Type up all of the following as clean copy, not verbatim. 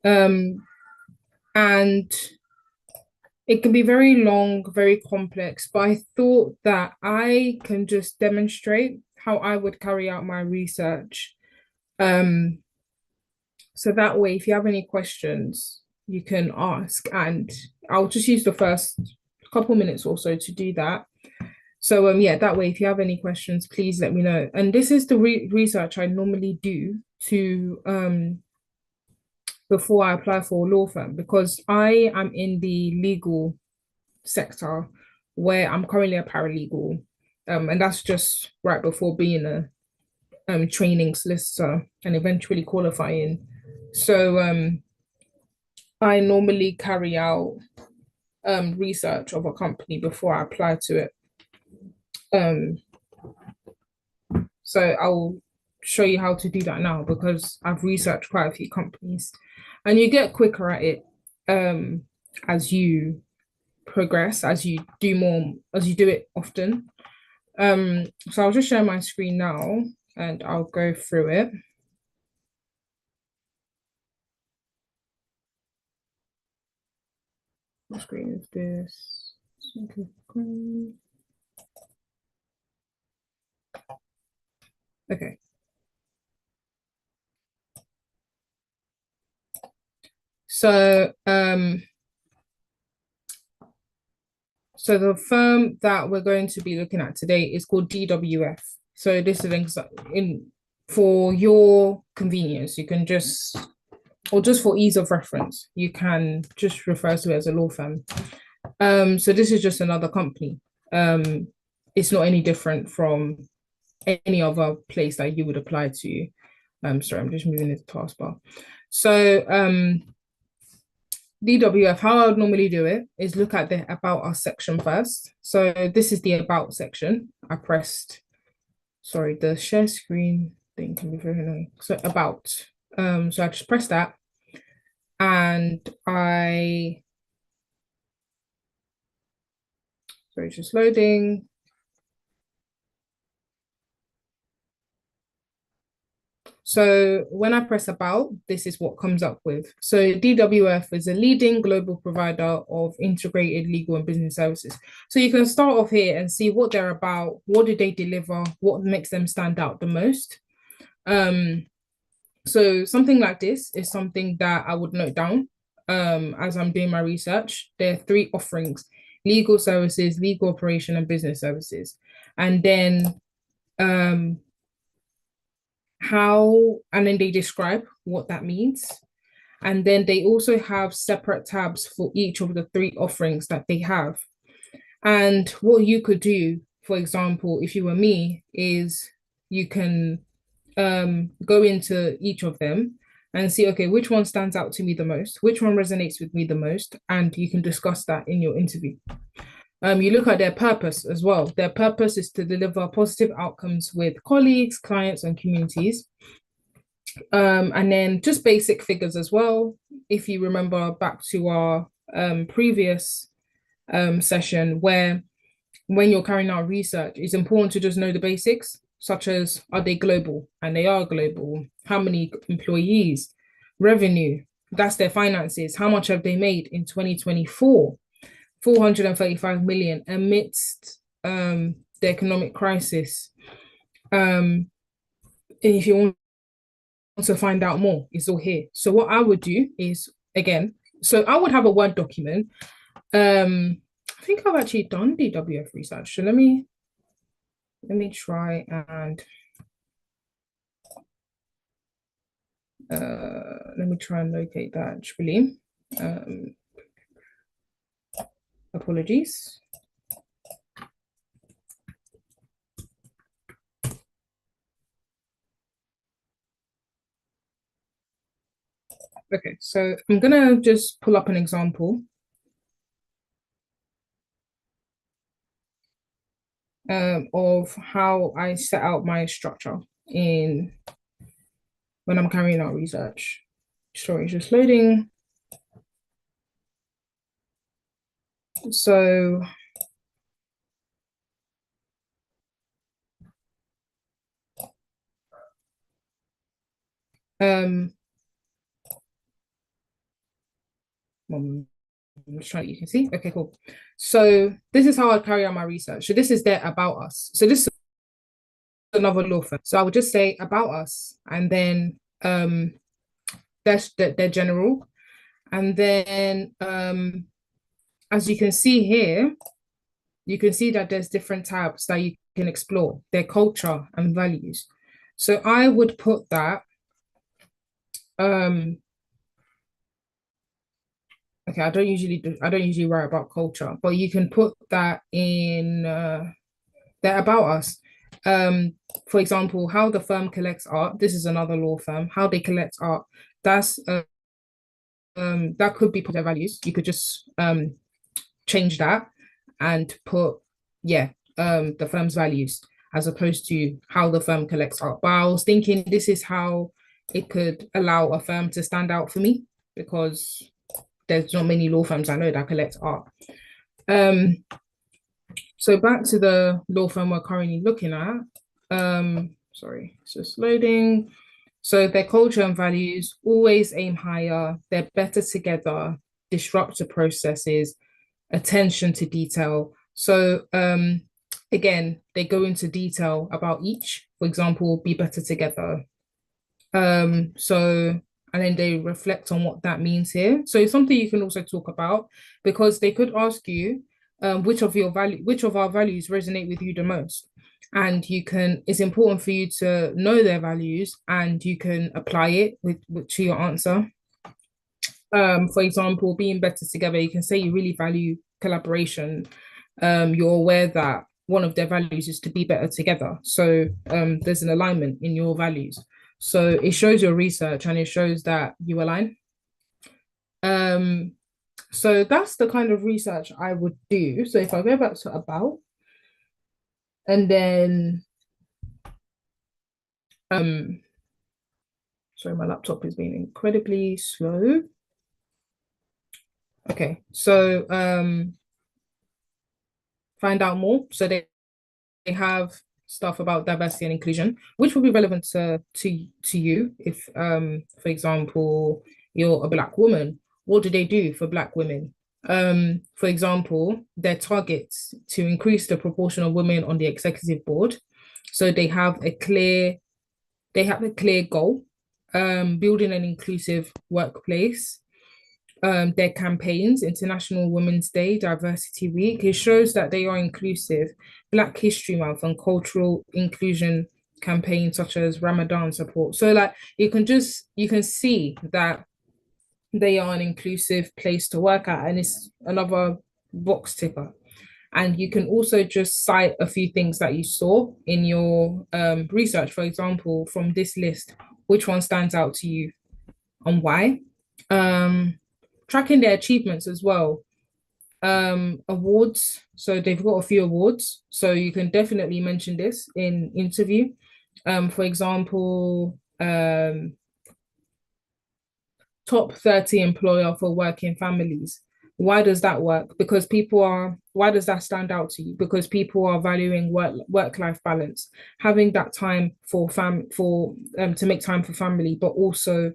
Um, and it can be very long, very complex, but I thought that I can just demonstrate how I would carry out my research. Um, so that way, if you have any questions, you can ask, and I'll just use the first couple minutes or so to do that. So yeah, that way, if you have any questions, please let me know. And this is the research I normally do to before I apply for a law firm because I am in the legal sector where I'm currently a paralegal. And that's just right before being a training solicitor and eventually qualifying. So I normally carry out research of a company before I apply to it. Um, so I'll show you how to do that now because I've researched quite a few companies, and you get quicker at it as you progress, as you do more, as you do it often. So I'll just share my screen now and I'll go through it. What screen is this? Okay. So so the firm that we're going to be looking at today is called DWF. So this is in for your convenience, you can just or just for ease of reference, you can just refer to it as a law firm. So this is just another company. Um, it's not any different from any other place that you would apply to. Sorry, I'm just moving into the taskbar. So DWF, how I would normally do it is look at the About Us section first. So this is the About section. I pressed, sorry, the share screen thing can be very annoying. So About. So I just press that and sorry, just loading. So when I press about, this is what comes up with. So DWF is a leading global provider of integrated legal and business services. So you can start off here and see what they're about, what do they deliver, what makes them stand out the most. Um, so something like this is something that I would note down as I'm doing my research. There are three offerings: legal services, legal operation, and business services. And then um, and then they describe what that means. And then they also have separate tabs for each of the three offerings that they have. And what you could do, for example, if you were me, is you can go into each of them and see, okay, which one stands out to me the most, which one resonates with me the most, and you can discuss that in your interview. You look at their purpose as well. Their purpose is to deliver positive outcomes with colleagues, clients, and communities. And then just basic figures as well. If you remember back to our previous session, where when you're carrying out research, it's important to just know the basics, such as are they global? And they are global. How many employees? Revenue, that's their finances. How much have they made in 2024? 435 million amidst the economic crisis. And if you want to find out more, it's all here. So what I would do is, again, so I would have a Word document. I think I've actually done DWF research. So let me try and let me try and locate that actually. Apologies. Okay, so I'm gonna just pull up an example of how I set out my structure in when I'm carrying out research. Sorry, just loading. So um I'm just trying, you can see. Okay, cool. So this is how I carry out my research. So this is their about us. So this is another law firm. So I would just say about us, and then that's their general. And then as you can see here, you can see that there's different tabs that you can explore, their culture and values. So I would put that okay, I don't usually write about culture, but you can put that in they're about us. For example, how the firm collects art. This is another law firm. How they collect art. That's that could be put their values. You could just change that and put the firm's values as opposed to how the firm collects art. But I was thinking this is how it could allow a firm to stand out for me because there's not many law firms I know that collect art. So back to the law firm we're currently looking at. Sorry, it's just loading. So their culture and values always aim higher, they're better together, disruptive processes, attention to detail. So again, they go into detail about each, for example, be better together. And then they reflect on what that means here. So it's something you can also talk about because they could ask you which of our values resonate with you the most. And it's important for you to know their values and you can apply it to your answer. For example, being better together, you can say you really value collaboration. You're aware that one of their values is to be better together. So there's an alignment in your values. So it shows your research and it shows that you align. So that's the kind of research I would do. So if I go back to about, and then sorry, my laptop is being incredibly slow. Okay, so find out more. So they have stuff about diversity and inclusion, which will be relevant to you if, for example, you're a Black woman. What do they do for Black women? For example, their targets to increase the proportion of women on the executive board. So they have a clear goal, building an inclusive workplace. Their campaigns, International Women's Day, Diversity Week, it shows that they are inclusive. Black History Month and cultural inclusion campaigns such as Ramadan support. So like you can see that they are an inclusive place to work at, and it's another box ticker. And you can also just cite a few things that you saw in your research. For example, from this list, which one stands out to you and why? Tracking their achievements as well. Awards. So they've got a few awards. So you can definitely mention this in interview. For example, top 30 employer for working families. Why does that work? Because why does that stand out to you? Because people are valuing work-life balance, having that time to make time for family, but also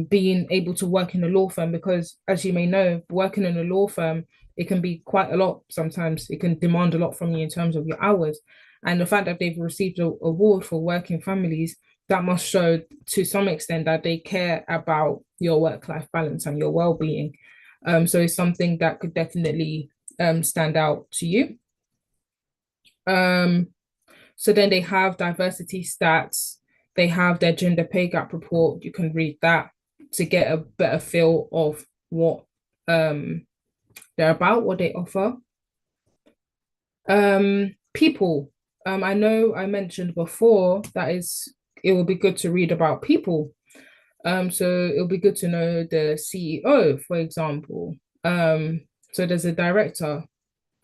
being able to work in a law firm, because as you may know, working in a law firm, it can be quite a lot sometimes. It can demand a lot from you in terms of your hours. And the fact that they've received an award for working families, that must show to some extent that they care about your work-life balance and your well-being. So it's something that could definitely stand out to you. So then they have diversity stats. They have their gender pay gap report. You can read that to get a better feel of what they're about, what they offer. People. I know I mentioned before that it will be good to read about people. So it'll be good to know the CEO, for example. So there's a director,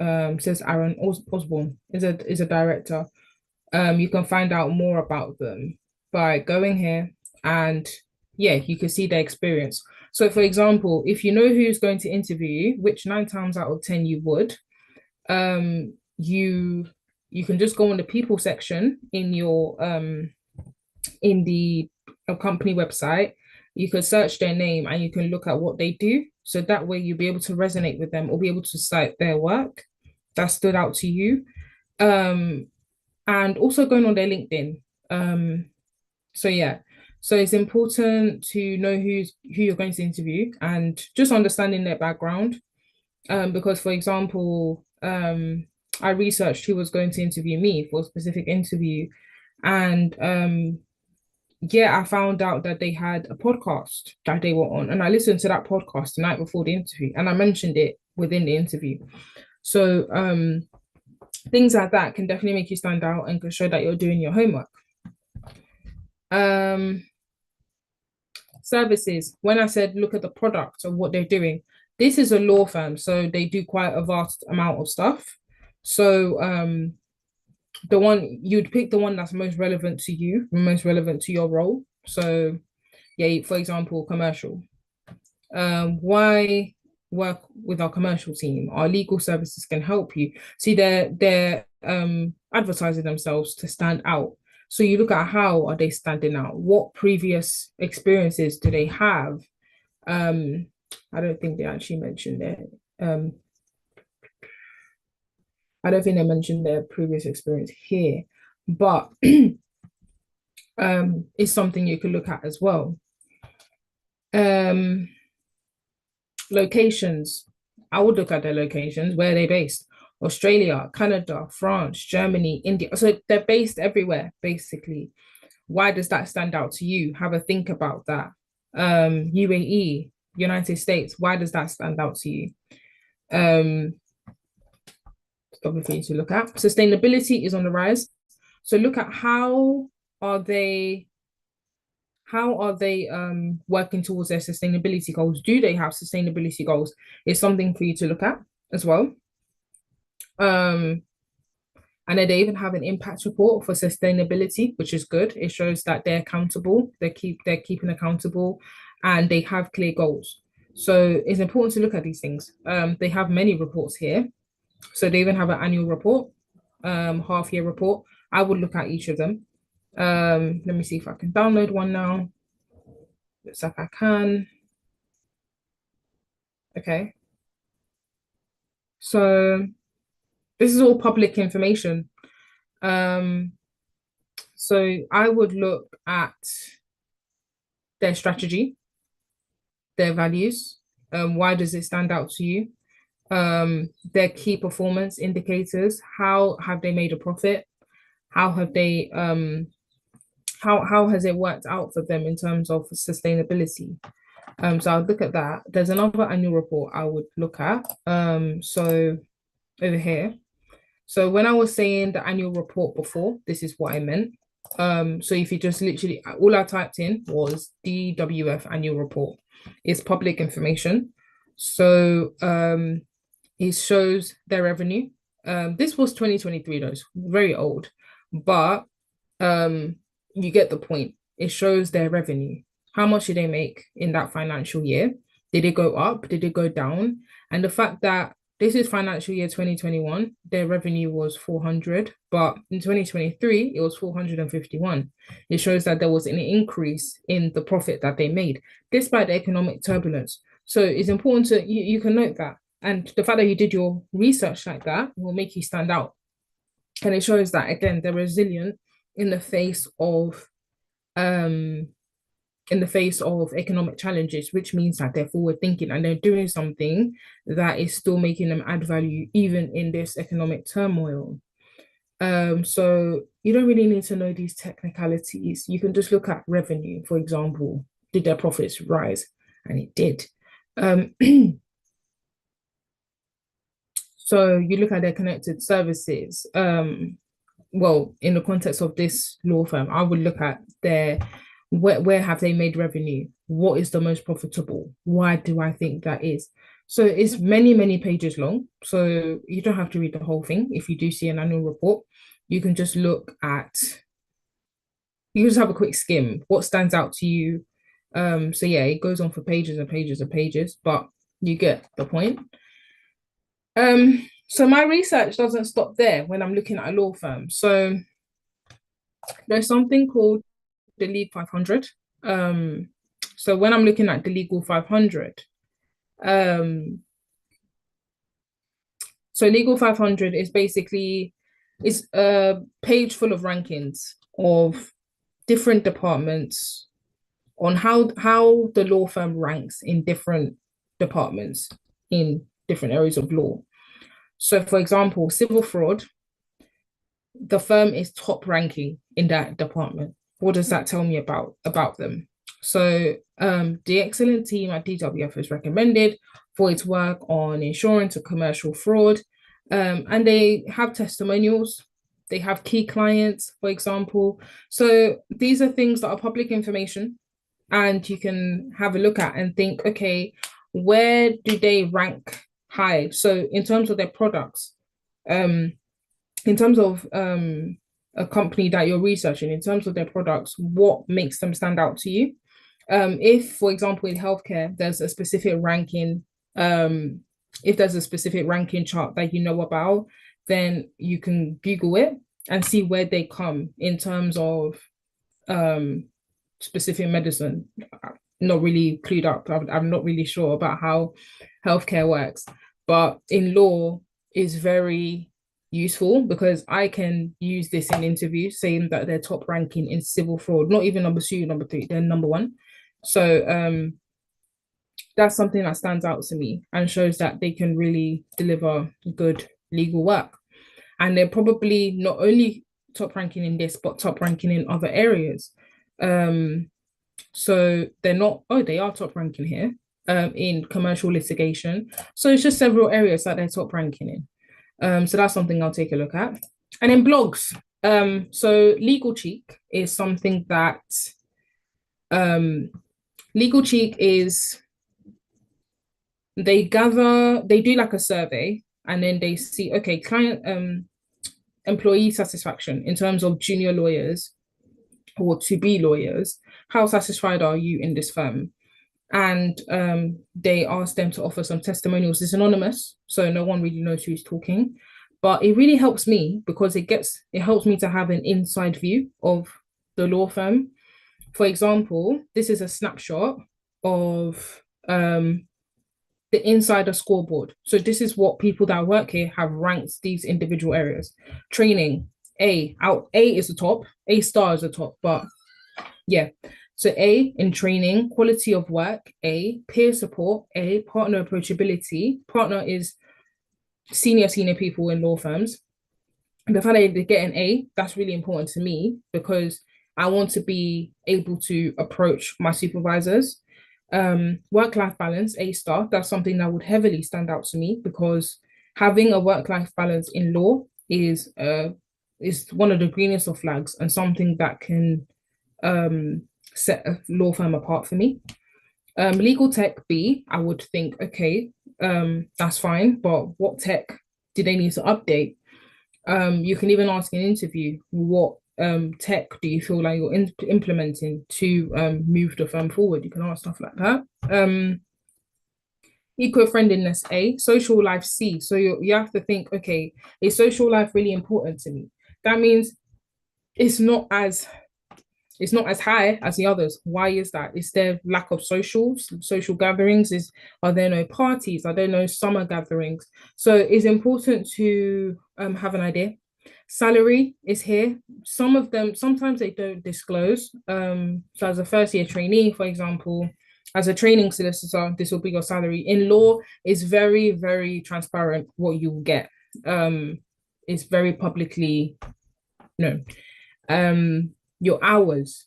says Aaron Osborne is a director. You can find out more about them by going here, and you can see their experience. So for example, if you know who's going to interview you, which 9 times out of 10 you would, you can just go on the people section in your in the company website you could search their name and you can look at what they do. So that way you'll be able to resonate with them or be able to cite their work that stood out to you. Um, and also going on their LinkedIn. So yeah, so it's important to know who you're going to interview and just understanding their background. Because for example, I researched who was going to interview me for a specific interview, and yeah, I found out that they had a podcast that they were on, and I listened to that podcast the night before the interview, and I mentioned it within the interview. So things like that can definitely make you stand out and can show that you're doing your homework. Um, services. When I said look at the product of what they're doing, this is a law firm, so they do quite a vast amount of stuff. So the one you'd pick the one that's most relevant to you, most relevant to your role. So yeah, for example, commercial. Why work with our commercial team? Our legal services can help you. See, they're advertising themselves to stand out. So you look at how are they standing out? What previous experiences do they have? I don't think they actually mentioned it. I don't think they mentioned their previous experience here, but it's something you could look at as well. Locations. I would look at their locations. Where are they based? Australia, Canada, France, Germany, India. So they're based everywhere, basically. Why does that stand out to you? Have a think about that. UAE, United States. Why does that stand out to you? Something for you to look at. Sustainability is on the rise. So look at how are they working towards their sustainability goals? Do they have sustainability goals? It's something for you to look at as well. And then they even have an impact report for sustainability, which is good. It shows that they're accountable, they're keeping accountable, and they have clear goals. So it's important to look at these things. They have many reports here. So they even have an annual report, half year report. I would look at each of them. Let me see if I can download one now. Looks like I can. Okay. So this is all public information. So I would look at their strategy, their values. Why does it stand out to you? Their key performance indicators. How have they made a profit? How have they how has it worked out for them in terms of sustainability? So I'll look at that. There's another annual report I would look at. So over here. So when I was saying the annual report before, this is what I meant. So if you just literally, all I typed in was DWF annual report. It's public information. So it shows their revenue. This was 2023, though, it's very old, but you get the point. It shows their revenue. How much did they make in that financial year? Did it go up? Did it go down? And the fact that this is financial year 2021, their revenue was 400, but in 2023, it was 451. It shows that there was an increase in the profit that they made, despite the economic turbulence. So it's important to, you can note that. And the fact that you did your research like that will make you stand out. And it shows that, again, they're resilient in the face of economic challenges, which means that they're forward thinking and they're doing something that is still making them add value even in this economic turmoil. So you don't really need to know these technicalities. You can just look at revenue, for example. Did their profits rise? And it did. So you look at their connected services. Well, in the context of this law firm, I would look at their where have they made revenue? What is the most profitable? Why do I think that is? So it's many, many pages long. So you don't have to read the whole thing. If you do see an annual report, you can just look at, you can just have a quick skim. What stands out to you? So yeah, it goes on for pages and pages and pages, but you get the point. So my research doesn't stop there when I'm looking at a law firm. So there's something called the Lead 500. So when I'm looking at the Legal 500, um, so Legal 500 is basically it's a page full of rankings of different departments on how the law firm ranks in different departments in different areas of law. So, for example, civil fraud, the firm is top ranking in that department. What does that tell me about them? So, the excellent team at DWF is recommended for its work on insurance and commercial fraud, and they have testimonials. They have key clients, for example. So these are things that are public information, and you can have a look at and think, okay, where do they rank high? So in terms of their products, um, in terms of a company that you're researching, in terms of their products, what makes them stand out to you? If, for example, in healthcare, there's a specific ranking, if there's a specific ranking chart that you know about, then you can Google it and see where they come in terms of specific medicine. I'm not really clued up. I'm not really sure about how healthcare works, but in law is very useful because I can use this in interviews saying that they're top ranking in civil fraud, not even number two, number three, they're number one. So that's something that stands out to me and shows that they can really deliver good legal work. And they're probably not only top ranking in this, but top ranking in other areas. So they're not, oh, they are top ranking here in commercial litigation. So it's just several areas that they're top ranking in. So that's something I'll take a look at. And then blogs. So Legal Cheek is something that Legal Cheek is they do like a survey and then they see, okay, client employee satisfaction in terms of junior lawyers or to be lawyers, how satisfied are you in this firm? And they ask them to offer some testimonials. It's anonymous, so no one really knows who's talking. But it really helps me because it helps me to have an inside view of the law firm. For example, this is a snapshot of the insider scoreboard. So this is what people that work here have ranked these individual areas. Training, A is the top, A star is the top, but yeah. So A in training, quality of work, A, peer support, A, partner approachability. Partner is senior people in law firms. And the fact that they get an A, that's really important to me because I want to be able to approach my supervisors. Work-life balance, A star, that's something that would heavily stand out to me because having a work-life balance in law is one of the greenest of flags and something that can set a law firm apart for me. Legal tech B, I would think, okay, that's fine, but what tech do they need to update? You can even ask in an interview, what tech do you feel like you're implementing to move the firm forward? You can ask stuff like that. Eco-friendliness A, social life C. So you have to think, okay, is social life really important to me? That means it's not as high as the others. Why is that? Is there lack of social gatherings? Are there no parties? Are there no summer gatherings? So it's important to have an idea. Salary is here. Some of them, sometimes they don't disclose. So as a first year trainee, for example, as a training solicitor, this will be your salary. In law, it's very, very transparent what you will get. It's very publicly known. Your hours,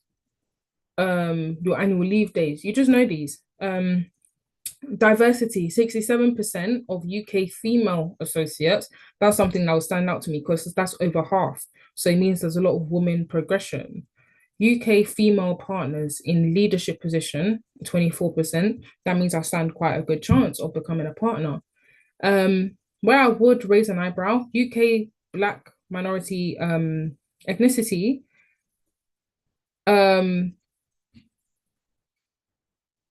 your annual leave days, you just know these. Diversity, 67% of UK female associates. That's something that will stand out to me because that's over half. So it means there's a lot of women progression. UK female partners in leadership position, 24%. That means I stand quite a good chance of becoming a partner. Where I would raise an eyebrow, UK Black minority ethnicity.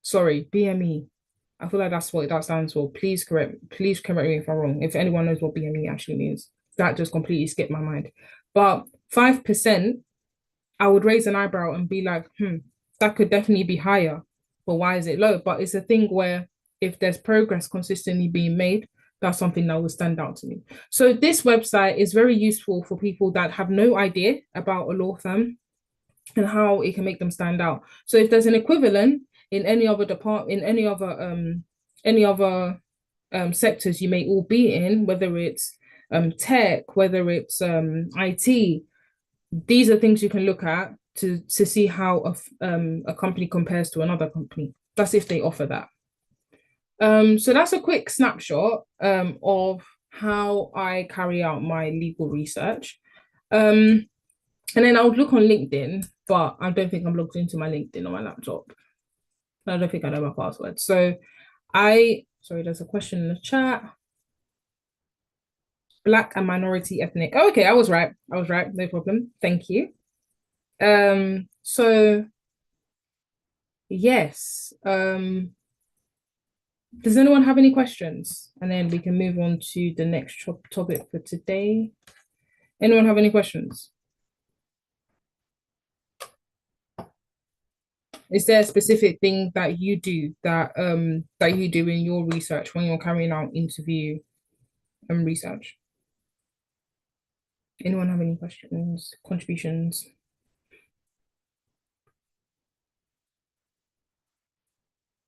Sorry, BME. I feel like that's what that stands for. Please correct me if I'm wrong. If anyone knows what BME actually means, that just completely skipped my mind. But 5%, I would raise an eyebrow and be like, that could definitely be higher. but why is it low? But it's a thing where if there's progress consistently being made, that's something that will stand out to me. So this website is very useful for people that have no idea about a law firm and how it can make them stand out. So if there's an equivalent in any other department, in any other sectors you may all be in, whether it's tech, whether it's IT, these are things you can look at to see how a company compares to another company. That's if they offer that. So that's a quick snapshot of how I carry out my legal research. And then I would look on LinkedIn, but I don't think I'm logged into my LinkedIn on my laptop. I don't think I know my password. So sorry, there's a question in the chat. Black and minority ethnic. Oh, okay, I was right. No problem. Thank you. So yes. Does anyone have any questions? And then we can move on to the next topic for today. Anyone have any questions? Is there a specific thing that you do that you do in your research when you're carrying out interview and research? Anyone have any questions, contributions?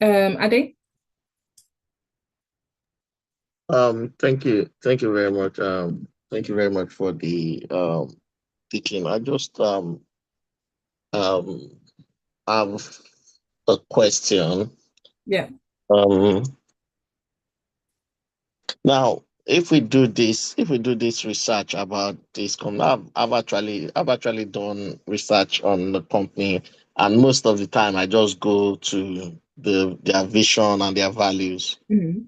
Ade? Thank you very much. Thank you very much for the teaching. I just have a question. Yeah. Now, if we do this research about this company, I've actually done research on the company, and most of the time I just go to their vision and their values. Mm-hmm.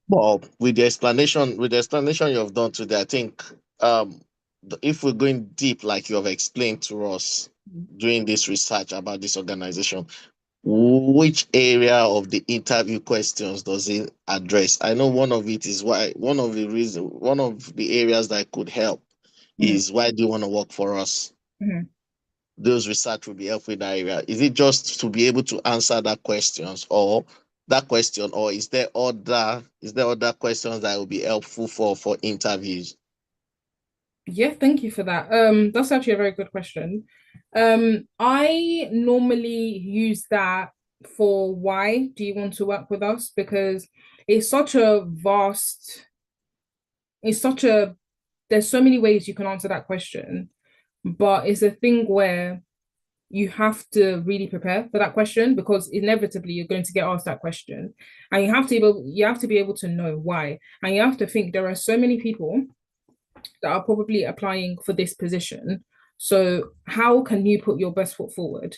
Well, with the explanation you have done today, I think if we're going deep, like you have explained to us, doing this research about this organization, which area of the interview questions does it address? I know one of it is one of the areas that could help is why do you want to work for us? Mm-hmm. Those research will be helpful in that area. Is it just to be able to answer that questions or that question, or is there other questions that will be helpful for interviews? Yeah, thank you for that. That's actually a very good question. I normally use that for why do you want to work with us? Because it's such a vast, it's such a, there's so many ways you can answer that question, but it's a thing where you have to really prepare for that question because inevitably you're going to get asked that question. And you have to be able to know why. And you have to think there are so many people that are probably applying for this position. So how can you put your best foot forward?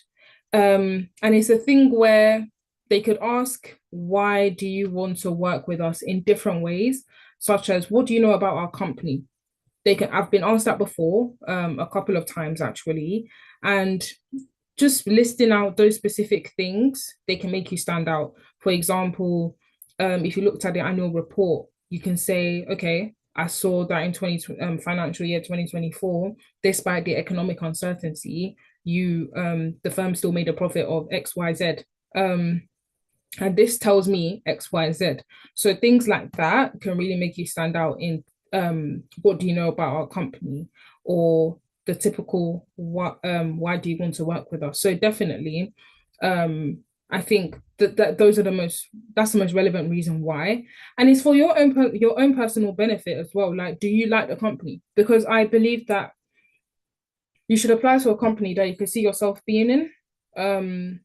And it's a thing where they could ask, why do you want to work with us in different ways, such as what do you know about our company? I've been asked that before, a couple of times actually, and just listing out those specific things, they can make you stand out. For example, if you looked at the annual report, you can say, okay, I saw that in financial year 2024, despite the economic uncertainty, the firm still made a profit of XYZ. And this tells me XYZ. So things like that can really make you stand out in what do you know about our company, or the typical why do you want to work with us? So definitely, I think that those are that's the most relevant reason why, and it's for your own personal benefit as well. Like, do you like the company? Because I believe that you should apply to a company that you can see yourself being in.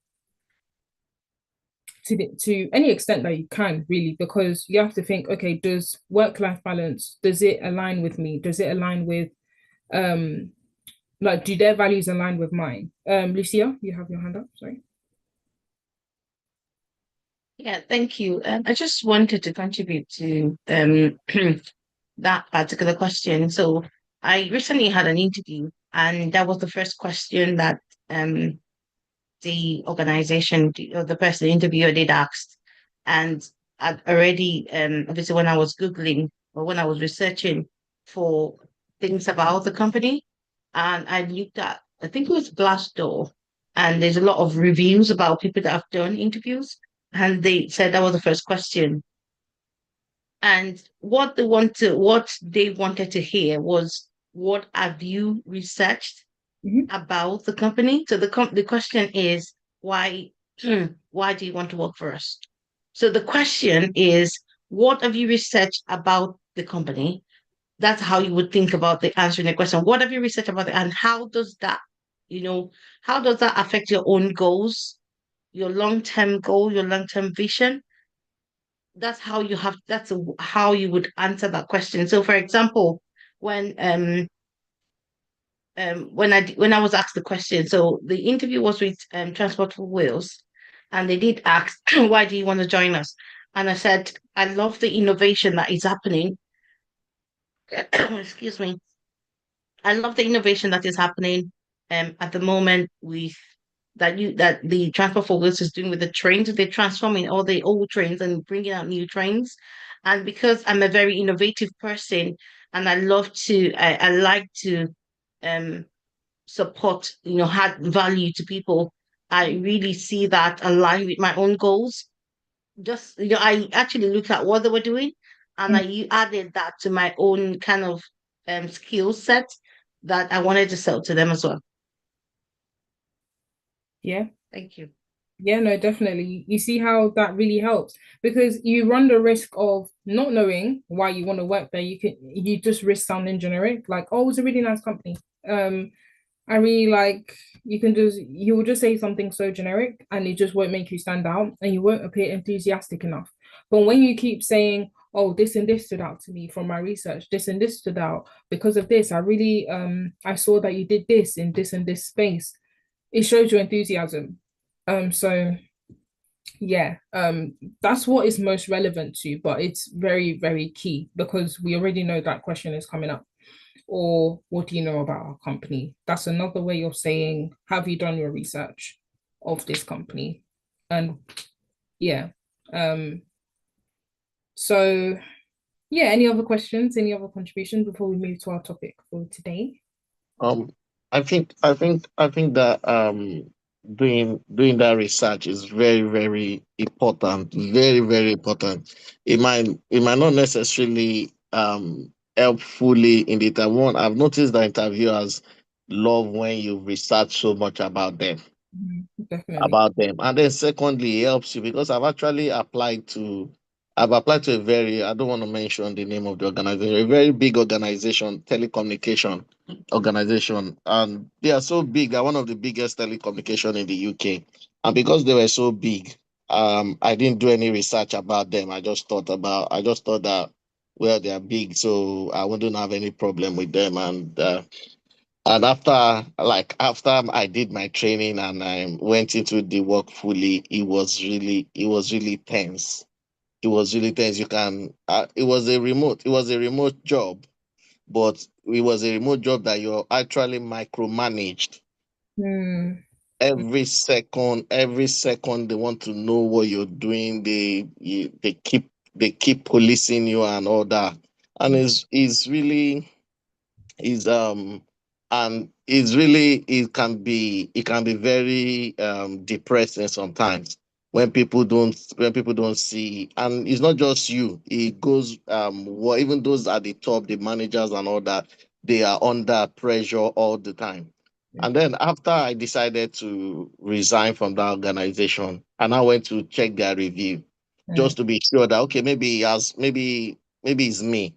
To any extent that you can, really, because you have to think, okay, does work-life balance, does it align with me? Does it align with like, do their values align with mine? Lucia, you have your hand up, sorry. Yeah, thank you. I just wanted to contribute to that particular question. So I recently had an interview, and that was the first question that the organization or the person the interviewer did ask. And I'd already obviously when I was Googling or when I was researching for things about the company, and I looked at, I think it was Glassdoor, and there's a lot of reviews about people that have done interviews, and they said that was the first question. And what they wanted to hear was, what have you researched Mhm. about the company? So the question is, why why do you want to work for us? So the question is, what have you researched about the company? That's how you would think about the answering the question. What have you researched about it, and how does that, how does that affect your own goals, your long-term goal, your long-term vision? That's how you would answer that question. So for example, when when I was asked the question, so the interview was with Transport for Wales, and they did ask, why do you want to join us? And I said, I love the innovation that is happening. Excuse me. I love the innovation that is happening at the moment with that the Transport for Wales is doing with the trains. They're transforming all the old trains and bringing out new trains. And because I'm a very innovative person, and I like to um support, add value to people, I really see that align with my own goals. Just, I actually looked at what they were doing, and Mm. I added that to my own kind of skill set that I wanted to sell to them as well. Yeah. Thank you. Yeah, no, definitely. You see how that really helps because you run the risk of not knowing why you want to work there. You just risk sounding generic, like, oh, it's a really nice company. I really like you will just say something so generic and it just won't make you stand out and you won't appear enthusiastic enough. But when you keep saying, oh, this and this stood out to me from my research, this and this stood out because of this, I saw that you did this in this and this space, it shows your enthusiasm. So yeah, that's what is most relevant to, but it's very, very key because we already know that question is coming up. Or what do you know about our company? That's another way of saying, have you done your research of this company? And yeah. So yeah, any other questions, any other contributions before we move to our topic for today? Um, I think that doing that research is very, very important. Very, very important. It might not necessarily help fully in the interview. One, I've noticed that interviewers love when you research so much Definitely. about them. And then secondly, it helps you because I've applied to a very, I don't want to mention the name of the organization, a very big organization, telecommunication organization. And they are so big, they're one of the biggest telecommunication in the UK. And because they were so big, I didn't do any research about them. I just thought that well, they are big, so I wouldn't have any problem with them. And after I did my training and I went into the work fully, it was really tense. It was really tense. It was a remote job, but it was a remote job that you're actually micromanaged. Hmm. Every second they want to know what you're doing. They keep policing you and all that. And it's really is and it can be very depressing sometimes when people don't see. And it's not just you, it goes even those at the top, the managers and all that, they are under pressure all the time. Yeah. And then after I decided to resign from that organization, and I went to check their review Hmm. just to be sure that okay, maybe it's me,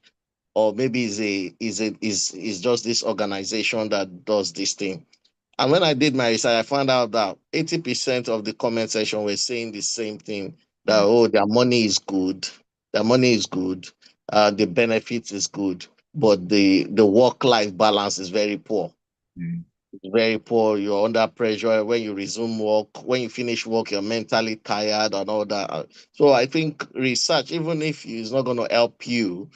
or maybe is just this organization that does this thing. And when I did my research, I found out that 80% of the comment section were saying the same thing, that oh, their money is good, the benefits is good, but the work-life balance is very poor. Hmm. It's very poor. You're under pressure when you resume work. When you finish work, you're mentally tired and all that. So I think research, even if it's not going to help you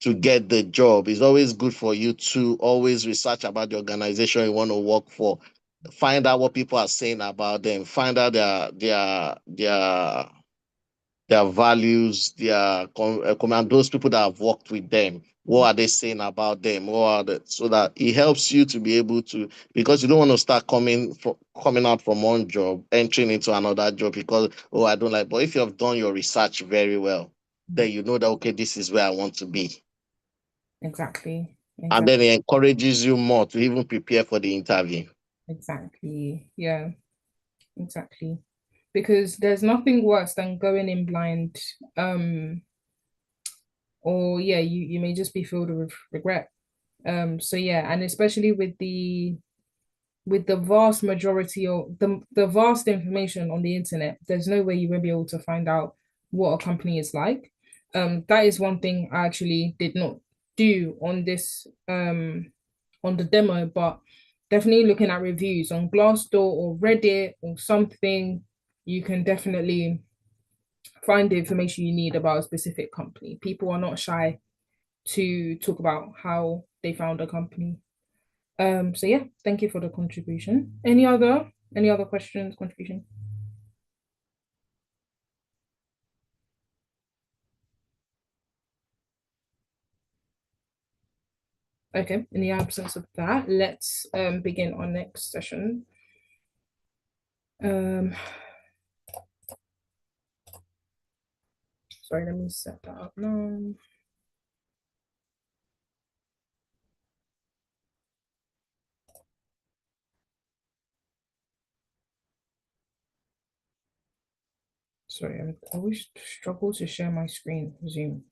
to get the job, it's always good for you to always research about the organization you want to work for. Find out what people are saying about them. Find out their their values, their and those people that have worked with them. What are they saying about them? So that it helps you to be able to, because you don't want to start coming out from one job, entering into another job because, oh, I don't like. But if you have done your research very well, then you know that, okay, this is where I want to be. Exactly. And then it encourages you more to even prepare for the interview. Exactly. Yeah, exactly. Because there's nothing worse than going in blind. Or yeah, you may just be filled with regret. So yeah, and especially with the vast majority of the vast information on the internet, there's no way you won't be able to find out what a company is like. That is one thing I actually did not do on this on the demo, but definitely looking at reviews on Glassdoor or Reddit or something, you can definitely find the information you need about a specific company. People are not shy to talk about how they found a company. So yeah, thank you for the contribution. Any other questions, contribution? Okay, in the absence of that, let's begin our next session. Sorry, let me set that up now. Sorry, I always struggle to share my screen, Zoom.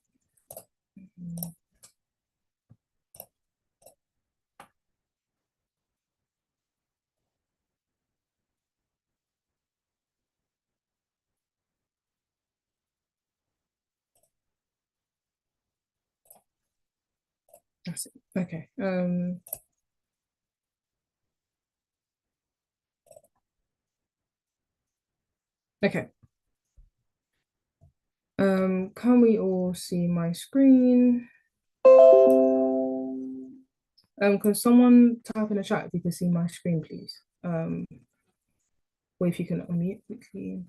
That's it. Okay. Okay. Can we all see my screen? Can someone type in the chat if you can see my screen, please? Or if you can unmute quickly.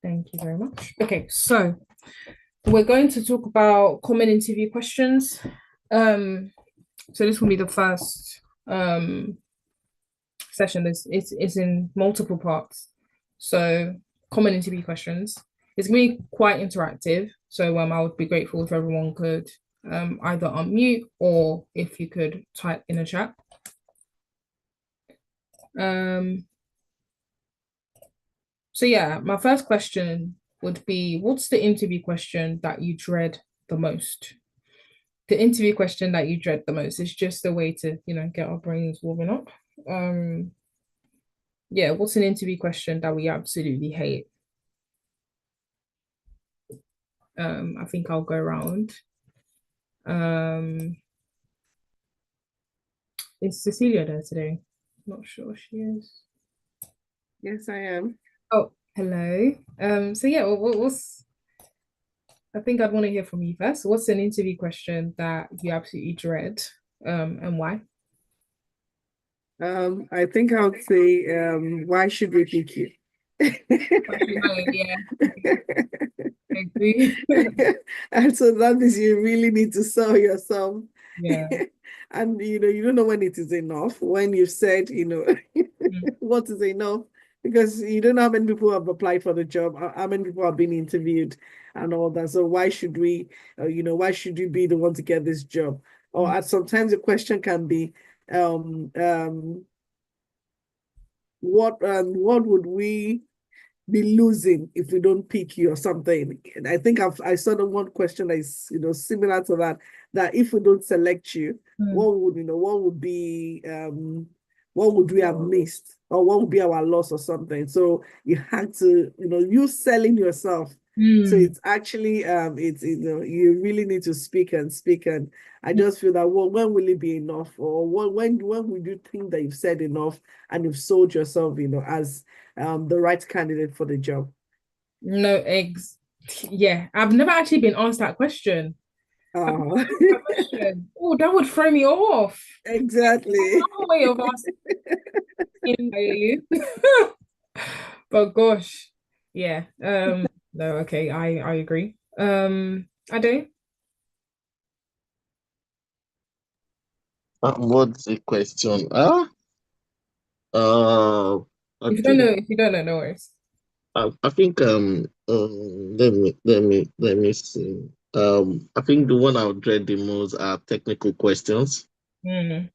Thank you very much. Okay, so we're going to talk about common interview questions. So this will be the first session. It's in multiple parts. So common interview questions. It's gonna be quite interactive. So I would be grateful if everyone could either unmute or if you could type in a chat. So yeah, my first question would be, what's the interview question that you dread the most? The interview question that you dread the most is just a way to, get our brains warming up. Yeah, what's an interview question that we absolutely hate? I think I'll go around. Is Cecilia there today? Not sure she is. Yes, I am. Oh, hello. So yeah, what's I think I'd want to hear from you first. What's an interview question that you absolutely dread, and why? I think I would say, why should we pick you? Yeah, I agree. And so that means you really need to sell yourself. Yeah. And you don't know when it is enough, when you've said, what is enough, because you don't know how many people have applied for the job, how many people have been interviewed and all that. So why should we, why should you be the one to get this job? Or sometimes the question can be, what would we be losing if we don't pick you or something? And I think I saw the one question that is similar to that if we don't select you, what would be what would we have missed, or what would be our loss or something? So you had to you selling yourself. So it's actually you really need to speak and I just feel that, well, when will it be enough, or when would you think that you've said enough and you've sold yourself as the right candidate for the job? No eggs. Yeah, I've never actually been asked that question. Oh, Oh, that would throw me off. exactly. No way of asking. But gosh, yeah. No, okay, I agree. I do. What's the question? Uh, I think If you don't know, no worries. I think let me see. I think the one I would dread the most are technical questions. Mm,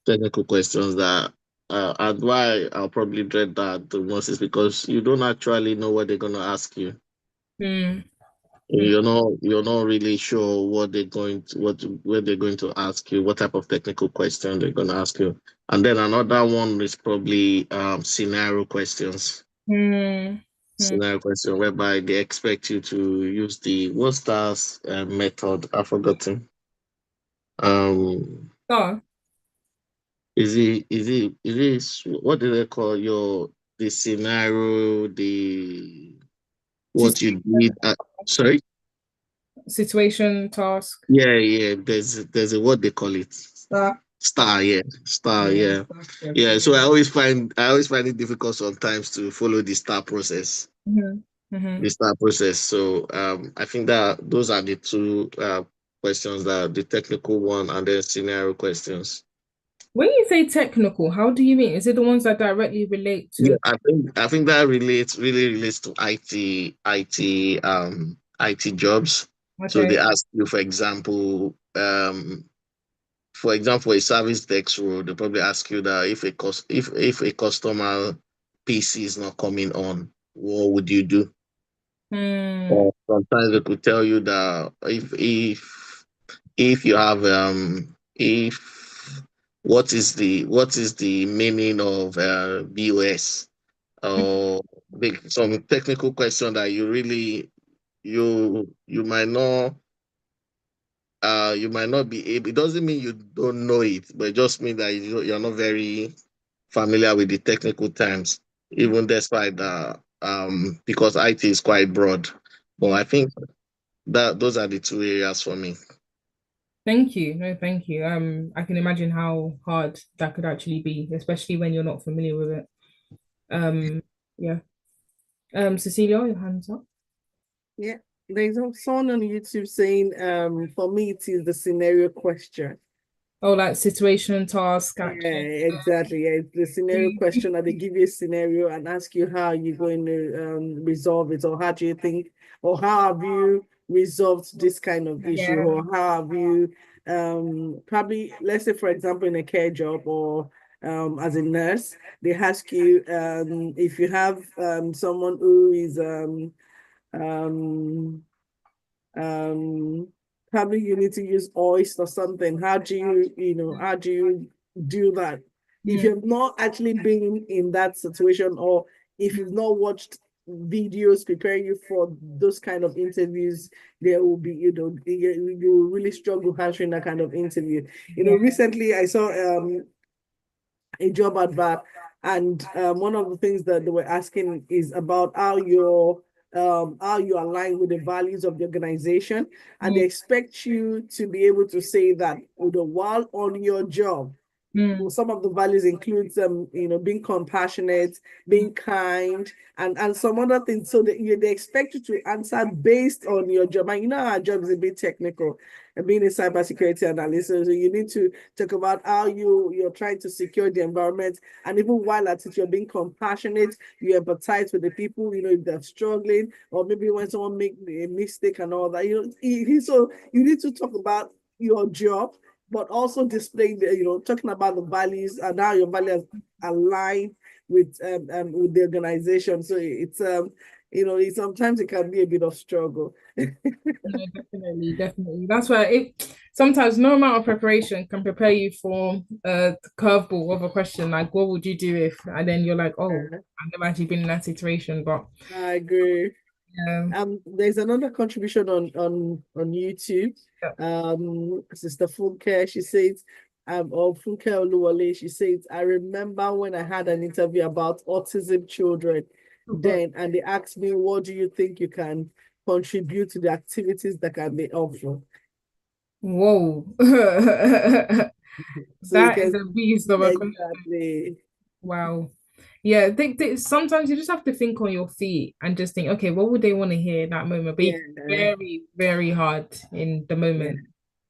Technical questions that and why I'll probably dread that the most is because you don't actually know what they're gonna ask you. mm, mm. You're not really sure what they're going to ask you, what type of technical question they're gonna ask you. And then another one is probably scenario questions. Mm, mm. Scenario question whereby they expect you to use the what's that method? I've forgotten. Um, Oh, what do they call the scenario, the what you did? Sorry? situation, task. Yeah. There's a what they call it. Star, yeah. Star, yeah. Yeah. So I always find it difficult sometimes to follow the star process. Mhm, mhm. The star process. So I think that those are the two questions, that the technical one and then scenario questions. When you say technical, how do you mean? Is it the ones that directly relate Yeah, to? I think that really relates to IT jobs. So they Okay. ask you, for example, a service desk role, they probably ask you that if a customer PC is not coming on, what would you do? Hmm. Or sometimes they could tell you that if you have if what is the meaning of BOS, or some technical question that you might not be able. It doesn't mean you don't know it, but it just means that you're not very familiar with the technical terms, even despite that, because IT is quite broad. But Mm. I think that those are the two areas for me. Thank you. No, thank you. I can imagine how hard that could actually be, especially when you're not familiar with it. Um, yeah. Cecilia, your hands up. Yeah, there's someone on YouTube saying, for me, it is the scenario question. Oh, like situation, task, Yeah, action. exactly. Yeah, it's the scenario question that they give you a scenario and ask you how you're going to resolve it, or how do you think, or how have you resolved this kind of issue, Yeah. or how have you probably, let's say for example in a care job, or as a nurse, they ask you if you have someone who is um um probably you need to use oyster or something. How do you do that if Mm, you've not actually been in that situation, or if you've not watched videos preparing you for those kind of interviews? There will be, you will really struggle answering that kind of interview. yeah. Recently I saw a job advert, and one of the things that they were asking is about how you align with the values of the organization, and they Mm, expect you to be able to say that, while on your job. mm, Well, some of the values includes being compassionate, being kind, and some other things. So they expect you to answer based on your job. And our job is a bit technical, and being a cybersecurity analyst. So you need to talk about how you're trying to secure the environment, and even while at it, you're being compassionate, you empathize with the people, if they're struggling, or maybe when someone make a mistake and all that. So you need to talk about your job, but also displaying talking about the values and how your values align with the organization. So sometimes it can be a bit of struggle. no, definitely, definitely. That's why it sometimes no amount of preparation can prepare you for a curveball of a question like what would you do if, and then you're like, oh, I've never actually been in that situation. But I agree. um, There's another contribution on YouTube. yeah. Sister Funke, she says, or Funke Oluwole, she says, I remember when I had an interview about autism children then, and they asked me, what do you think you can contribute to the activities that can be offered? Whoa. So you That is can a beast of a question. exactly. Wow. Yeah, sometimes you just have to think on your feet and just think, okay, what would they want to hear in that moment? But it's Yeah, very, very hard in the yeah. moment.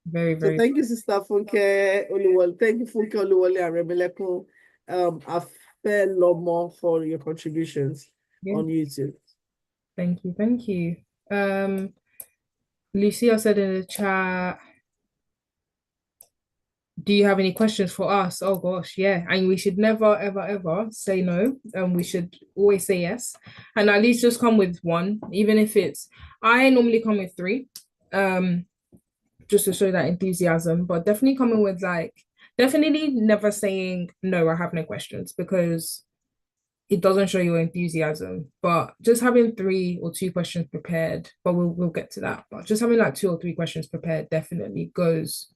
Very, So very. thank you, Sister Funke Oluwole. Thank you, Funke Oluwole and Remilekun Afelomo for your contributions Yeah. on YouTube. Thank you. Thank you. Lucia said in the chat, do you have any questions for us? Oh gosh, yeah. And we should never, ever, ever say no. And we should always say yes. And at least just come with one, even if I normally come with three, just to show that enthusiasm. But definitely coming with definitely never saying no, I have no questions, because it doesn't show your enthusiasm. But just having three or two questions prepared, but we'll get to that. But just having like two or three questions prepared definitely goes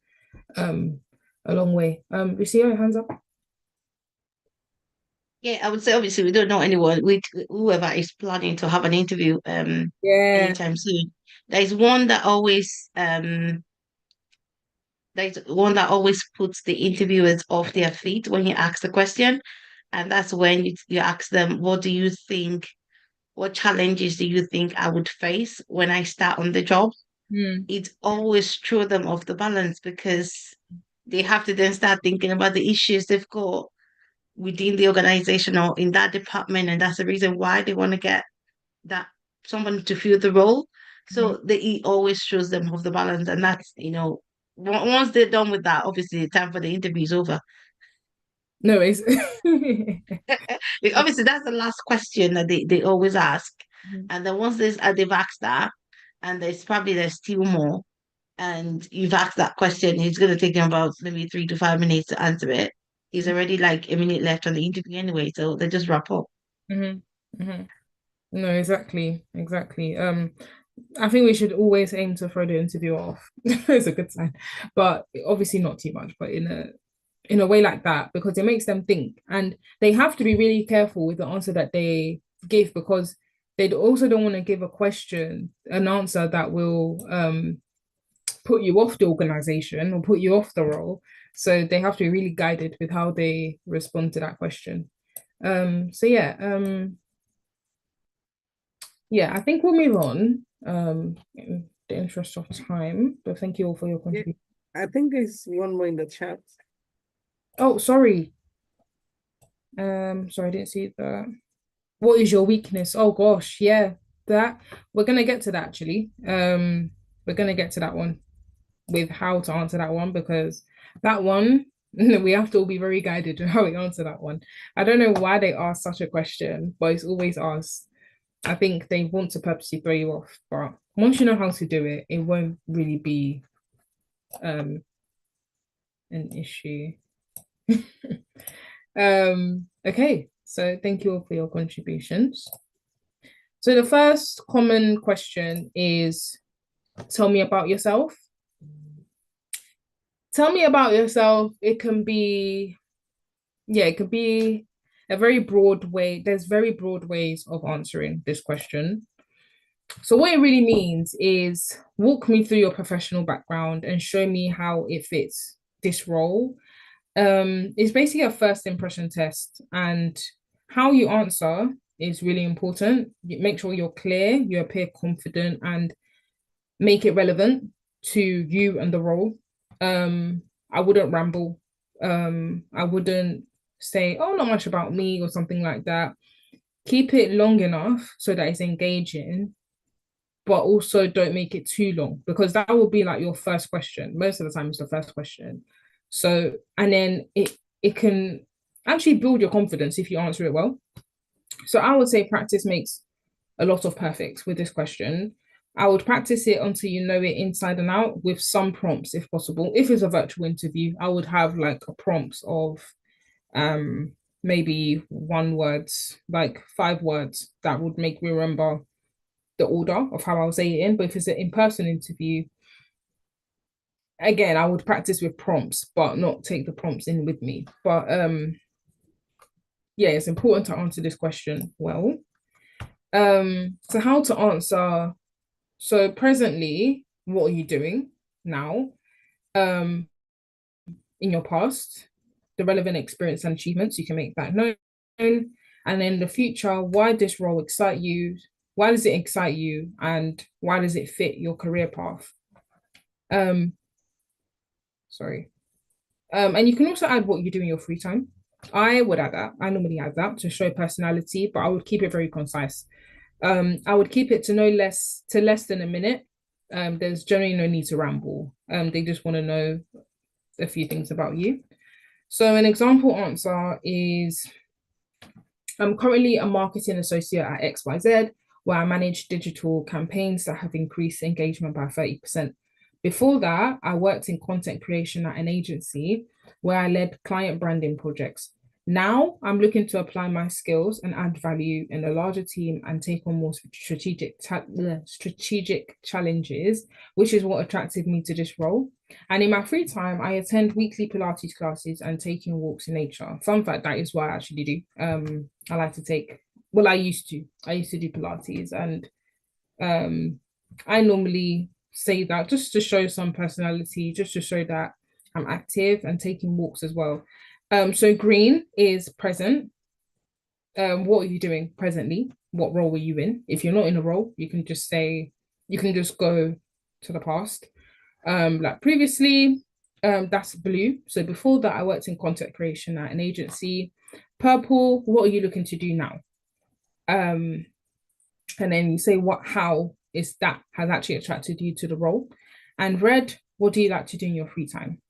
um a long way. You see your hands up? Yeah, I would say obviously we don't know anyone with whoever is planning to have an interview Yeah. anytime soon. There's one that always puts the interviewers off their feet when you ask the question. And that's when you ask them, what challenges do you think I would face when I start on the job? Mm. It always throw them off the balance because they have to then start thinking about the issues they've got within the organization or in that department. And that's the reason why they want to get that someone to fill the role. Mhm. So it always shows them off the balance. And that's, once they're done with that, obviously the time for the interview is over. No, it's Obviously, that's the last question that they always ask. And then once they've asked that, and there's still more, and you've asked that question, it's going to take them about maybe 3 to 5 minutes to answer it. It's already like a minute left on the interview anyway, so they just wrap up. Mhm. No, exactly, exactly. I think we should always aim to throw the interview off. It's a good sign, but obviously not too much, but in a way like that, because it makes them think, and they have to be really careful with the answer that they give, because they also don't want to give an answer that will put you off the organization or put you off the role. So they have to be really guided with how they respond to that question. So yeah, I think we'll move on. In the interest of time, but thank you all for your Yeah, contribution. I think there's one more in the chat. Oh, sorry. Sorry, I didn't see that. What is your weakness? Oh gosh, yeah, that we're gonna get to that actually. We're gonna get to that one with how to answer that one, because that one we have to all be very guided in how we answer that one. I don't know why they ask such a question, but it's always asked. I think they want to purposely throw you off, but once you know how to do it, it won't really be um an issue. Okay, so thank you all for your contributions. So the first common question is, tell me about yourself. Tell me about yourself. It can be, yeah, it could be a very broad way. There's very broad ways of answering this question. So what it really means is, walk me through your professional background and show me how it fits this role. It's basically a first impression test, and how you answer is really important. You make sure you're clear, you appear confident, and make it relevant to you and the role. I wouldn't ramble. I wouldn't say, oh, not much about me or something like that. Keep it long enough so that it's engaging, but also don't make it too long, because that will be like your first question. Most of the time, it's the first question. So, and then it can actually build your confidence if you answer it well. So I would say practice makes a lot of perfect with this question. I would practice it until you know it inside and out, with some prompts if possible. If it's a virtual interview, I would have like a prompt of maybe 1 word, like 5 words, that would make me remember the order of how I'll say it in. But if it's an in-person interview, again, I would practice with prompts, but not take the prompts in with me. But yeah, it's important to answer this question well. So how to answer. So presently, what are you doing now? um, in your past, the relevant experience and achievements, you can make that known. And in the future, why this role excite you? Why does it excite you? And why does it fit your career path? Sorry. And you can also add what you do in your free time. I would add that. I normally add that to show personality, but I would keep it very concise. I would keep it to less than a minute. There's generally no need to ramble. They just want to know a few things about you. So an example answer is, I'm currently a marketing associate at XYZ, where I manage digital campaigns that have increased engagement by 30%. Before that, I worked in content creation at an agency where I led client branding projects. Now I'm looking to apply my skills and add value in a larger team and take on more strategic challenges, which is what attracted me to this role. And in my free time, I attend weekly Pilates classes and taking walks in nature. Fun fact, that is what I actually do. I like to take, well, I used to do Pilates, and I normally say that just to show some personality, just to show that I'm active, and taking walks as well. So green is present. What are you doing presently? What role were you in? If you're not in a role, you can just say, you can just go to the past. Like previously, that's blue. So before that, I worked in content creation at an agency. Purple, what are you looking to do now? And then you say how is that has actually attracted you to the role. And red, what do you like to do in your free time?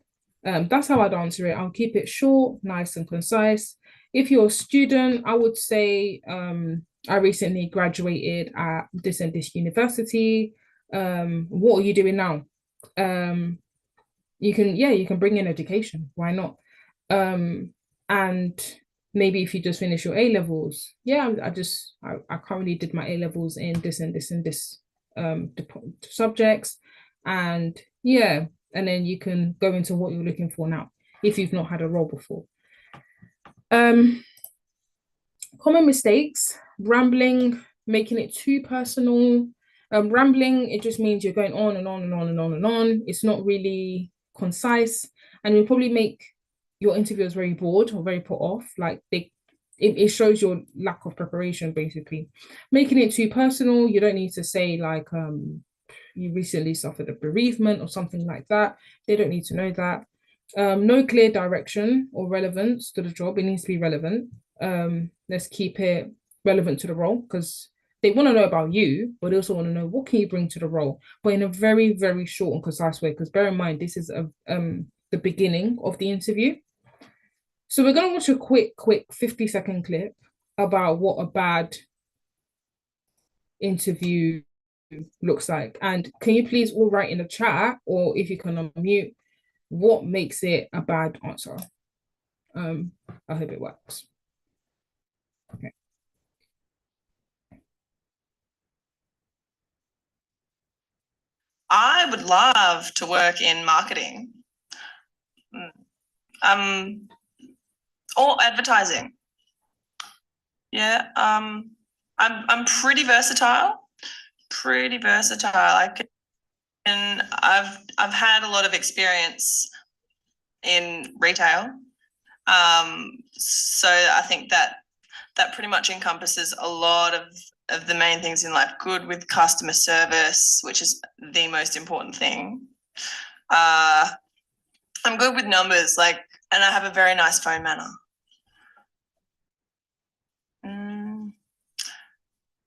That's how I'd answer it. I'll keep it short, nice and concise. If you're a student, I would say, I recently graduated at this and this university. What are you doing now? You can bring in education. Why not? And maybe if you just finish your A levels, I currently did my A levels in this and this and this subjects, and and then you can go into what you're looking for now if you've not had a role before. Common mistakes: rambling, making it too personal. Rambling, it just means you're going on and on and on and on and on. It's not really concise, and you'll probably make your interviewers very bored or very put off. Like it shows your lack of preparation, basically. Making it too personal, you don't need to say like you recently suffered a bereavement or something like that. They don't need to know that. No clear direction or relevance to the job. It needs to be relevant. Let's keep it relevant to the role, because they want to know about you, but they also want to know what can you bring to the role, but in a very, very short and concise way. Because bear in mind, this is the beginning of the interview. So we're going to watch a quick 50-second clip about what a bad interview looks like. And can you please all write in the chat, or if you can unmute, what makes it a bad answer? I hope it works. Okay. I would love to work in marketing. Or advertising. Yeah, I'm pretty versatile. I've had a lot of experience in retail. So I think that pretty much encompasses a lot of the main things in life. Good with customer service, which is the most important thing. I'm good with numbers, and I have a very nice phone manner.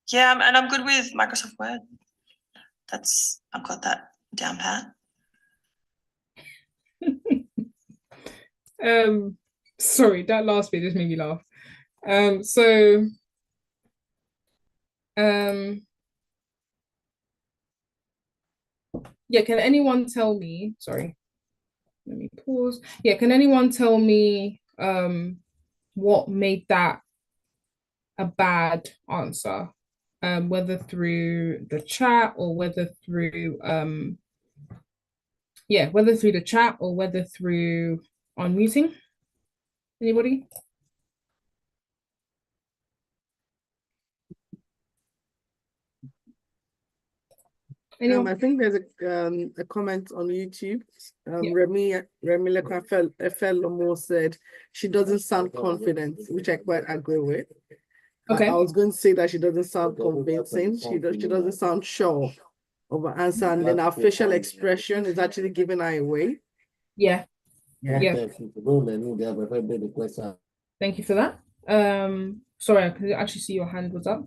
Yeah, and I'm good with Microsoft Word. I've got that down pat. Sorry, that last bit just made me laugh. Yeah, can anyone tell me, sorry, let me pause. Yeah, can anyone tell me what made that a bad answer? Whether through the chat or whether through whether through the chat or whether through unmuting. Anybody? Anyone? I think there's a comment on YouTube. Yeah. Remy Lomo said she doesn't sound confident, which I quite agree with. Okay. I was going to say that she doesn't sound convincing. She doesn't sound sure of her answer, and then her facial expression is actually giving her away. Yeah. Yeah. Yeah. Thank you for that. Sorry, I could actually see your hand was up.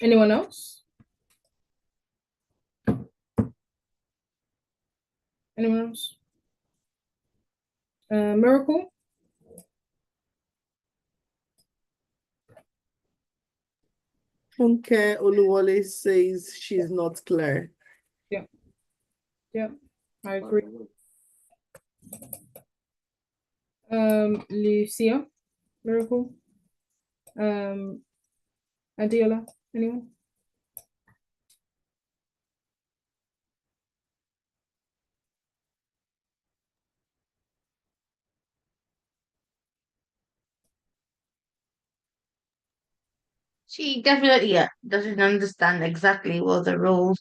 Anyone else? Anyone else? Miracle? Funke Oluwole says she's not clear. Yeah. Yeah, I agree. Lucia? Miracle? Adiola? Anyone? She definitely doesn't understand exactly what the role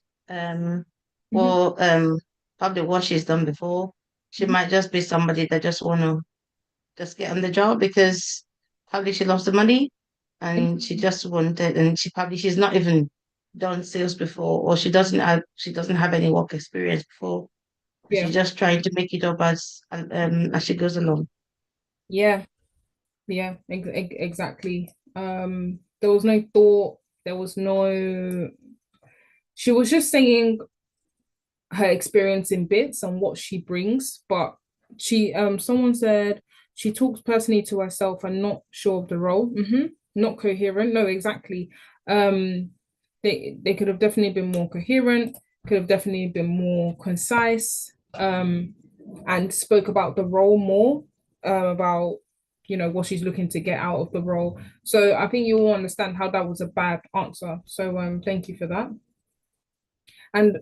or probably what she's done before. She might just be somebody that just wanna just get on the job because probably she loves the money and she just wanted, and she's not even done sales before, or she doesn't have any work experience before. Yeah. She's just trying to make it up as she goes along. Yeah. Yeah, exactly. There was no thought, there was no, she was just saying her experience in bits and what she brings, but she someone said she talks personally to herself and not sure of the role. Not coherent. No, exactly. They could have definitely been more coherent, could have definitely been more concise, and spoke about the role more, about what she's looking to get out of the role. So I think you all understand how that was a bad answer. So thank you for that. And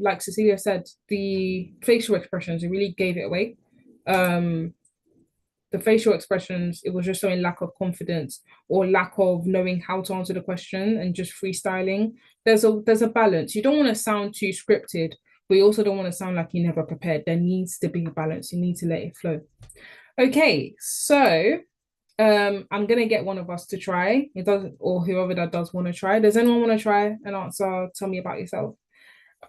like Cecilia said, the facial expressions, it really gave it away. The facial expressions, it was just showing lack of confidence or lack of knowing how to answer the question and just freestyling. There's a balance. You don't want to sound too scripted, but you also don't want to sound like you never prepared. There needs to be a balance. You need to let it flow. Okay, so I'm gonna get one of us to try. It doesn't, or whoever that does want to try. Does anyone want to try and answer? Tell me about yourself.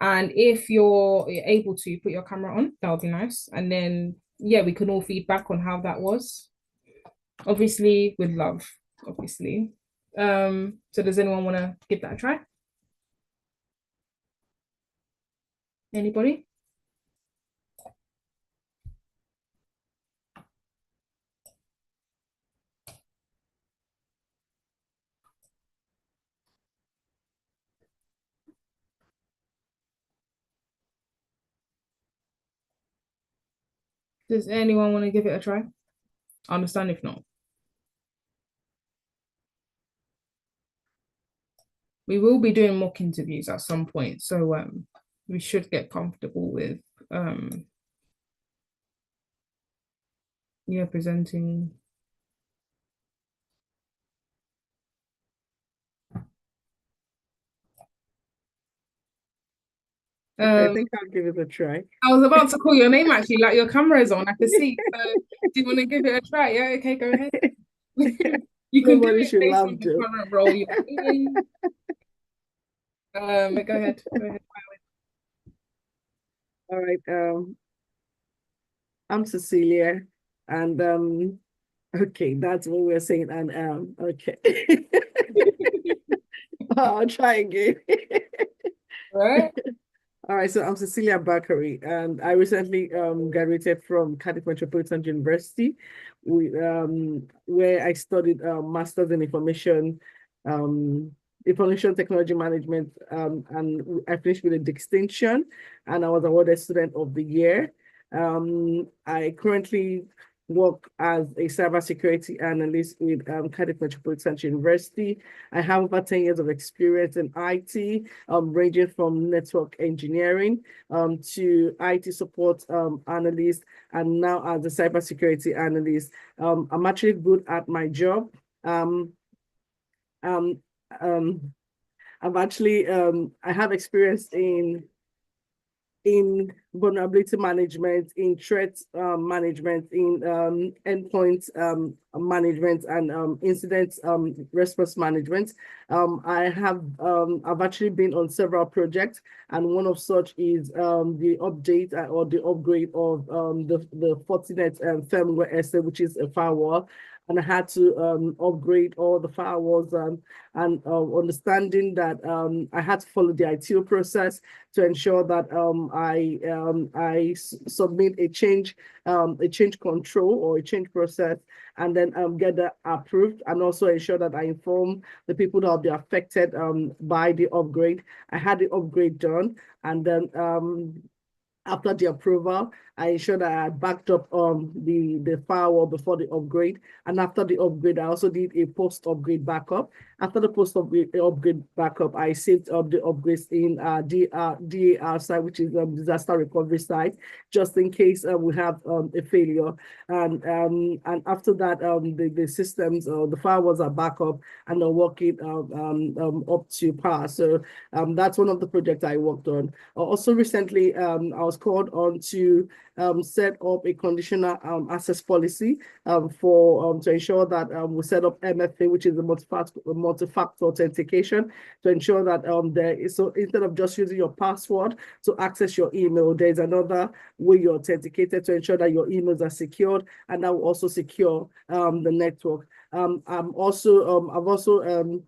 And if you're able to put your camera on, that would be nice. And then, yeah, we can all feedback on how that was. Obviously, with love, obviously. So does anyone want to give that a try? Anybody? Does anyone want to give it a try? I understand if not. We will be doing mock interviews at some point, so we should get comfortable with yeah, presenting. I think I'll give it a try. I was about to call your name actually, like your camera is on, I can see. So do you want to give it a try? Yeah, okay, go ahead. You can do it based on the current role you're in. Go ahead. All right. I'm Cecilia, and okay, that's what we're saying. And okay, I'll try again. Right. All right, so I'm Cecilia Bakari, and I recently graduated from Cardiff Metropolitan University, where I studied Masters in Information Technology Management, and I finished with a distinction, and I was awarded Student of the Year. I currently work as a cybersecurity analyst with Cardiff Metropolitan University. I have over 10 years of experience in IT, ranging from network engineering to IT support analyst, and now as a cybersecurity analyst. I'm actually good at my job. I've actually I have experience in vulnerability management, in threat management, in endpoint management, and incident response management. I've actually been on several projects, and one of such is the update or the upgrade of the Fortinet firmware estate, which is a firewall. And I had to upgrade all the firewalls and understanding that I had to follow the ITO process to ensure that I submit a change control or a change process, and then get that approved, and also ensure that I inform the people that will be affected by the upgrade. I had the upgrade done, and then after the approval, I ensured that I had backed up the firewall before the upgrade. And after the upgrade, I also did a post-upgrade backup. After the post-upgrade backup, I saved up the upgrades in DAR side, which is disaster recovery side, just in case we have a failure. And after that, the systems, the firewalls are back up and are working up to par. So that's one of the projects I worked on. Also recently, I was called on to set up a conditional access policy to ensure that we set up MFA, which is a multi-factor authentication, to ensure that so instead of just using your password to access your email, there's another way you're authenticated to ensure that your emails are secured, and that will also secure the network. I've also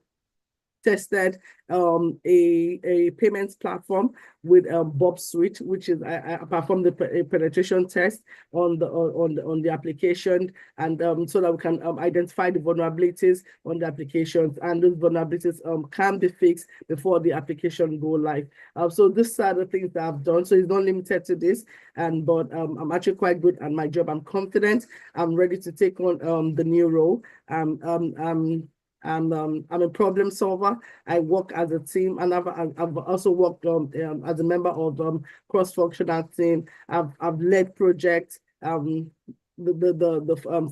tested a payments platform with Bob Suite, which is I performed a penetration test on the application, and so that we can identify the vulnerabilities on the applications, and those vulnerabilities can be fixed before the application go live. So these are the things that I've done. So it's not limited to this, but I'm actually quite good at my job. I'm confident. I'm ready to take on the new role. I'm a problem solver. I work as a team, and I've also worked as a member of cross-functional team. I've led projects, the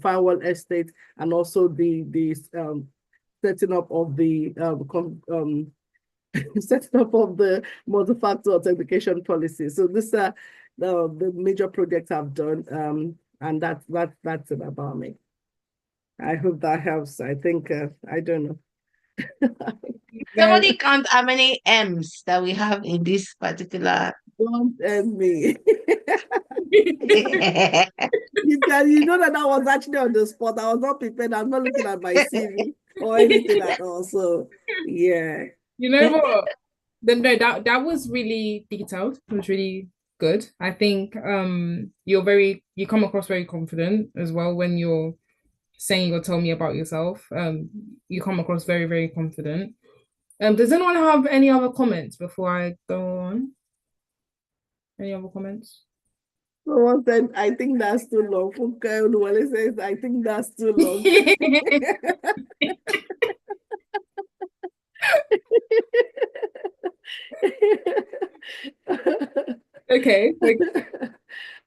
firewall estate, and also the setting up of the setting up of the multi-factor authentication policy. So these are the major projects I've done, and that's it about me. I hope that helps. I think, I don't know. Somebody count how many M's that we have in this particular. Don't end me. You know that was actually on the spot. I was not prepared. I'm not looking at my CV or anything at all. So, yeah. You know what? No, that was really detailed. It was really good. I think you come across very confident as well when you're saying you'll tell me about yourself. You come across very, very confident. Does anyone have any other comments before I go on? Any other comments? Someone said, I think that's too long. Funke Oluwale says, I think that's too long. Okay.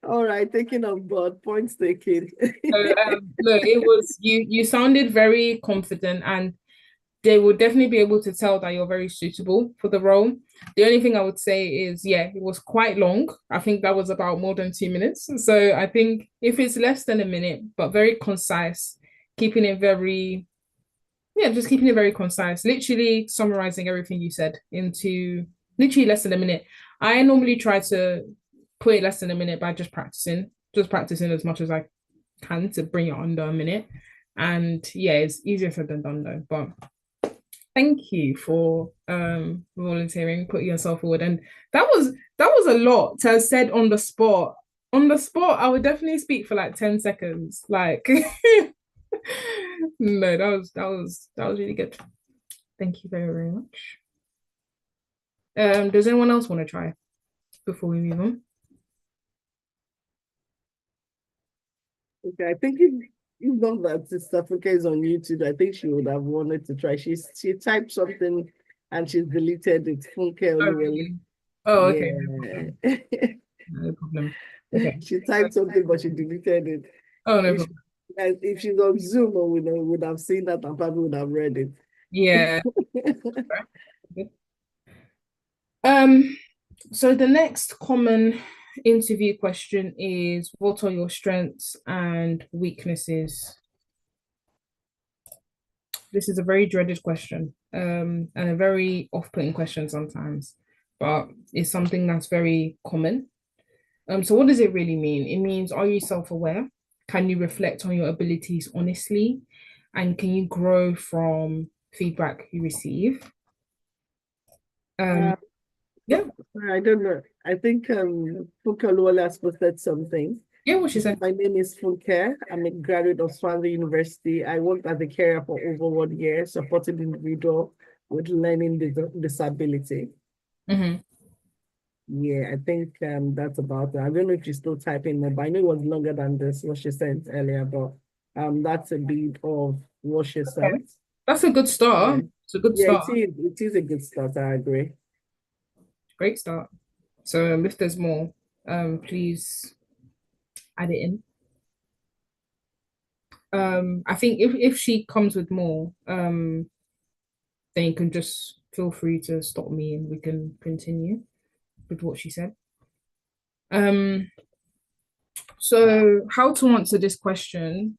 All right, taking on board, points taken. So, no, it was you sounded very confident, and they will definitely be able to tell that you're very suitable for the role. The only thing I would say is, yeah, it was quite long. I think that was about more than 2 minutes. So I think if it's less than a minute, but very concise, keeping it very concise, literally summarizing everything you said into literally less than a minute. I normally try to put it less than a minute by just practicing as much as I can to bring it under a minute. And yeah, it's easier said than done though. But thank you for volunteering, putting yourself forward. And that was a lot to have said on the spot. On the spot, I would definitely speak for like 10 seconds. Like no, that was really good. Thank you very, very much. Does anyone else want to try before we move on? Okay, I think if not that Sister Funke is on YouTube, I think she would have wanted to try. She typed something and she's deleted it. Funke Oluwale. Oh, okay. Yeah. No problem. Okay. She typed something, but she deleted it. Oh, no problem. If she's on Zoom, we would have seen that and probably would have read it. Yeah. So the next common interview question is, what are your strengths and weaknesses? This is a very dreaded question, and a very off-putting question sometimes, but it's something that's very common. So what does it really mean? It means, are you self-aware? Can you reflect on your abilities honestly? And can you grow from feedback you receive? Uh, Yeah, I don't know. I think Funke Oluwole has posted something. yeah, what she said. My name is Funke. I'm a graduate of Swansea University. I worked as a carer for over 1 year, supporting individual with learning disability. Mhm. Yeah, I think that's about it. I don't know if she's still typing there, but I know it was longer than this, what she sent earlier, but that's a bit of what she sent. That's a good start. Yeah. It's a good Yeah, start. it is a good start, I agree. Great start. So if there's more, please add it in. I think if she comes with more, then you can just feel free to stop me and we can continue with what she said. So how to answer this question?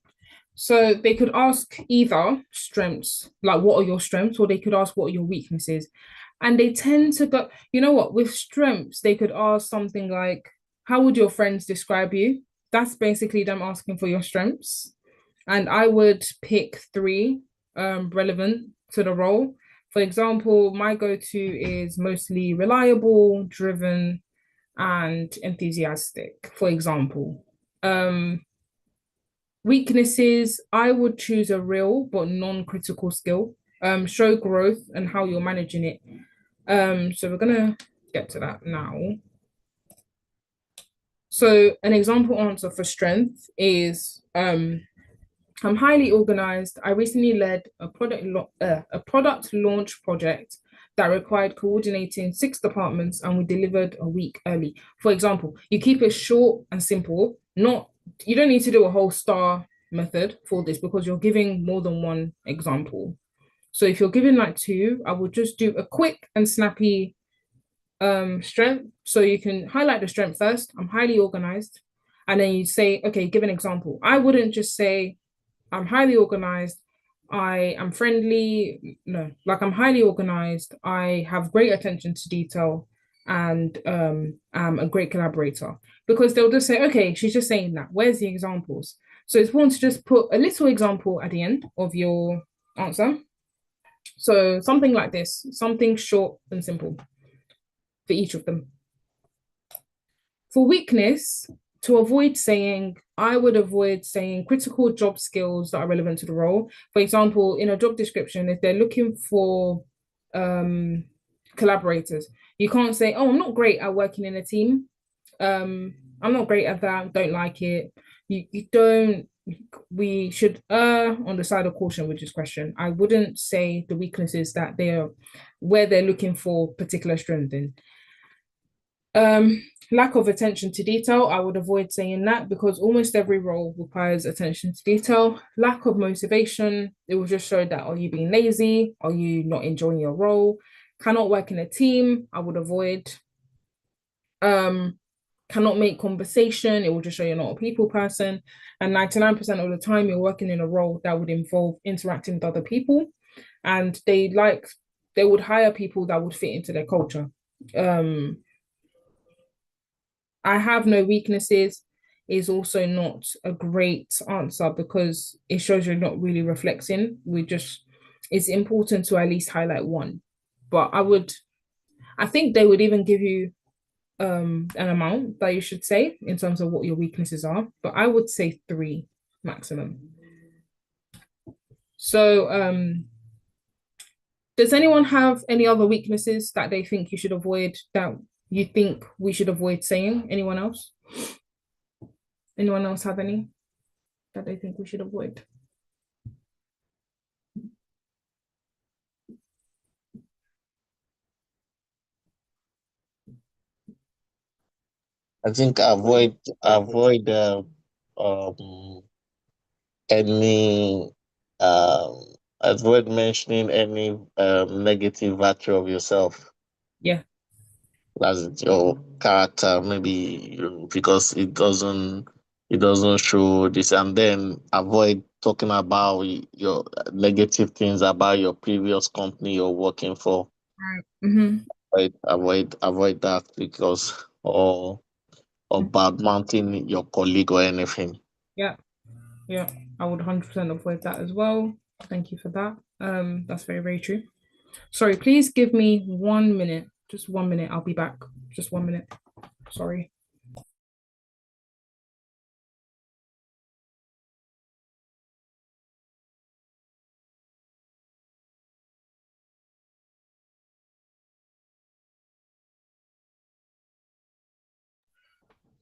So they could ask either strengths, like what are your strengths, or they could ask what are your weaknesses. And they tend to go, you know what, with strengths, they could ask something like, how would your friends describe you? That's basically them asking for your strengths. And I would pick three relevant to the role. For example, my go-to is mostly reliable, driven, and enthusiastic, for example. Weaknesses, I would choose a real but non-critical skill. Show growth and how you're managing it. So we're gonna get to that now. So an example answer for strength is I'm highly organized. I recently led a product launch project that required coordinating 6 departments, and we delivered a week early. For example, you keep it short and simple. You don't need to do a whole star method for this because you're giving more than one example. So if you're giving like 2, I would just do a quick and snappy strength. So you can highlight the strength first. I'm highly organized. And then you say, okay, give an example. I wouldn't just say, I'm highly organized. I am friendly. No, like I'm highly organized. I have great attention to detail and I'm a great collaborator. Because they'll just say, okay, she's just saying that. Where's the examples? So it's important to just put a little example at the end of your answer. So something like this, something short and simple for each of them. For weakness, to avoid saying, I would avoid saying critical job skills that are relevant to the role. For example, in a job description, if they're looking for collaborators, you can't say, oh, I'm not great at working in a team. I'm not great at that, don't like it. We should err on the side of caution with this question. I wouldn't say the weaknesses that where they're looking for particular strength in. Lack of attention to detail, I would avoid saying that because almost every role requires attention to detail. Lack of motivation, it will just show that, are you being lazy? Are you not enjoying your role? Cannot work in a team, I would avoid. Cannot make conversation, it will just show you're not a people person. And 99% of the time you're working in a role that would involve interacting with other people, and they would hire people that would fit into their culture. I have no weaknesses is also not a great answer because it shows you're not really reflecting. It's important to at least highlight one. But I think they would even give you an amount that you should say in terms of what your weaknesses are. But I would say 3 maximum. So does anyone have any other weaknesses that they think you should avoid, that you think we should avoid saying? Anyone else? Anyone else have any that they think we should avoid? I think avoid any avoid mentioning any negative virtue of yourself. Yeah, That's it, your character, maybe because it doesn't show this, and then avoid talking about your negative things about your previous company you're working for. Right. Mm-hmm. Avoid that, because or bad mouthing your colleague or anything. Yeah. Yeah. I would 100% avoid that as well. Thank you for that. That's very, very true. Sorry, please give me 1 minute. Just 1 minute. I'll be back. Just 1 minute. Sorry.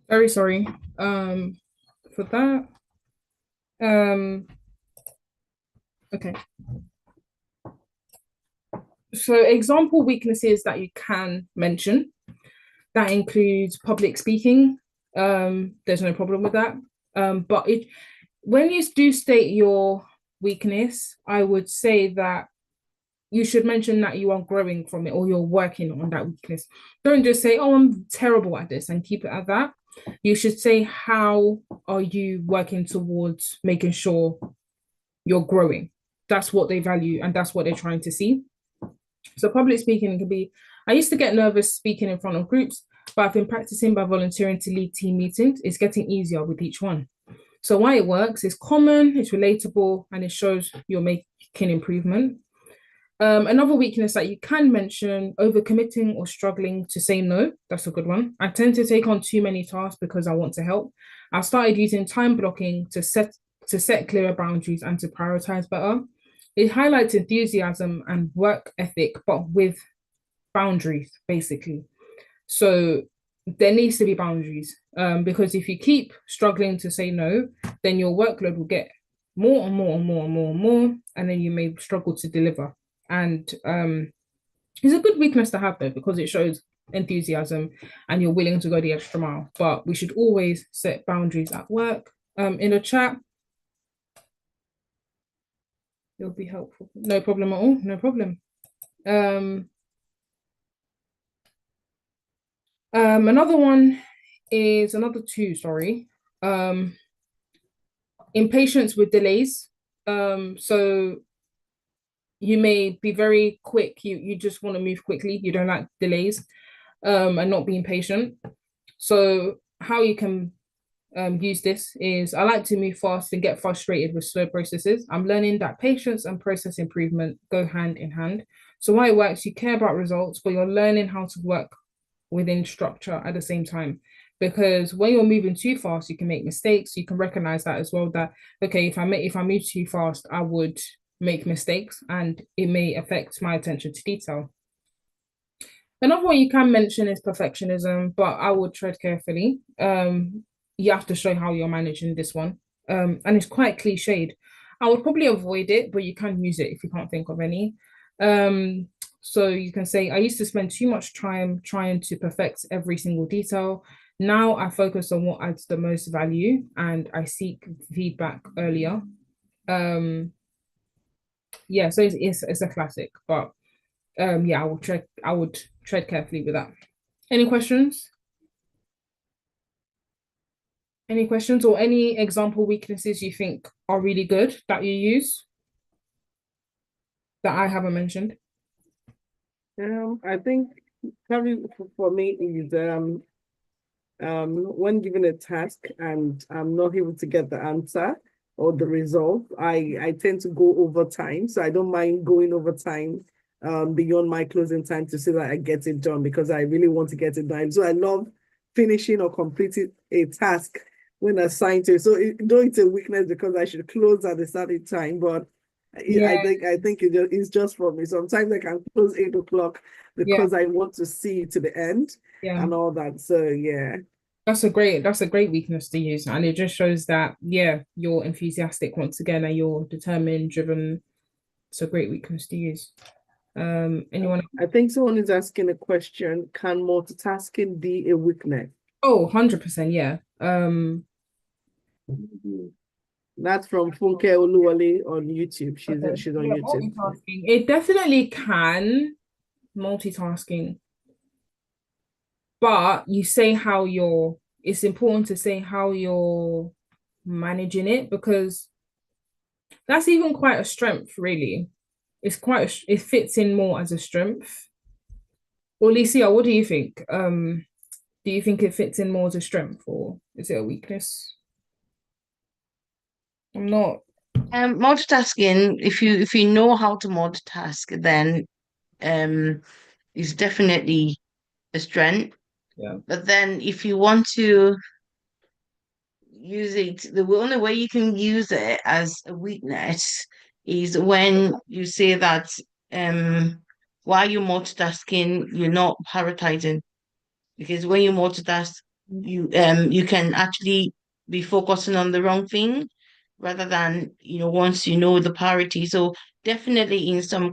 Very sorry. For that. Okay. So example weaknesses that you can mention, that includes public speaking. There's no problem with that. But when you do state your weakness, I would say that you should mention that you are growing from it or you're working on that weakness. Don't just say, oh, I'm terrible at this and keep it at that. You should say, how are you working towards making sure you're growing? That's what they value and that's what they're trying to see. So public speaking can be, I used to get nervous speaking in front of groups, but I've been practicing by volunteering to lead team meetings. It's getting easier with each one. So why it works is common, it's relatable, and it shows you're making improvement. Another weakness that you can mention, overcommitting or struggling to say no. That's a good one. I tend to take on too many tasks because I want to help. I started using time blocking to set clearer boundaries and to prioritize better. It highlights enthusiasm and work ethic, but with boundaries, basically. So there needs to be boundaries, because if you keep struggling to say no, then your workload will get more and more and more and more and more, and then you may struggle to deliver. And it's a good weakness to have though, because it shows enthusiasm and you're willing to go the extra mile. But we should always set boundaries at work. In the chat, it'll be helpful. No problem at all. No problem. Another one is another two, sorry. Impatience with delays. So you may be very quick, you just want to move quickly, you don't like delays, and not being patient. So how you can use this is, I like to move fast and get frustrated with slow processes. I'm learning that patience and process improvement go hand in hand. So why it works, you care about results, but you're learning how to work within structure at the same time. Because when you're moving too fast, you can make mistakes. You can recognize that as well, that okay, if I move too fast, I would make mistakes and it may affect my attention to detail. Another one you can mention is perfectionism, but I would tread carefully. You have to show how you're managing this one. And it's quite cliched. I would probably avoid it, but you can use it if you can't think of any. So you can say, I used to spend too much time trying to perfect every single detail. Now I focus on what adds the most value and I seek feedback earlier. Yeah, so it's a classic, but yeah, I would tread carefully with that. Any questions? Any questions or any example weaknesses you think are really good that you use that I haven't mentioned? I think probably for me is when given a task and I'm not able to get the answer or the result, I tend to go over time. So I don't mind going over time beyond my closing time to see that I get it done, because I really want to get it done. So I love finishing or completing a task when assigned to it. So though it's a weakness because I should close at a certain time, but Yeah. I think it's just for me. Sometimes I can close 8 o'clock because I want to see it to the end and all that. So yeah. That's a great weakness to use. And it just shows that, yeah, you're enthusiastic once again and you're determined, driven. It's a great weakness to use. Anyone? I think someone is asking a question. Can multitasking be a weakness? Oh, 100%, yeah. That's from Funke Oluwale on YouTube. She's on YouTube. Multitasking. It definitely can. Multitasking. but you say how you're, it's important to say how you're managing it, because that's even quite a strength, really. It's quite it fits in more as a strength. Or Licia, what do you think? Do you think it fits in more as a strength, or is it a weakness? I'm not. Multitasking, if you know how to multitask, then is definitely a strength. Yeah. But then if you want to use it, the only way you can use it as a weakness is when you say that while you're multitasking, you're not prioritizing. Because when you multitask, you can actually be focusing on the wrong thing rather than, once you know the priority. So definitely in some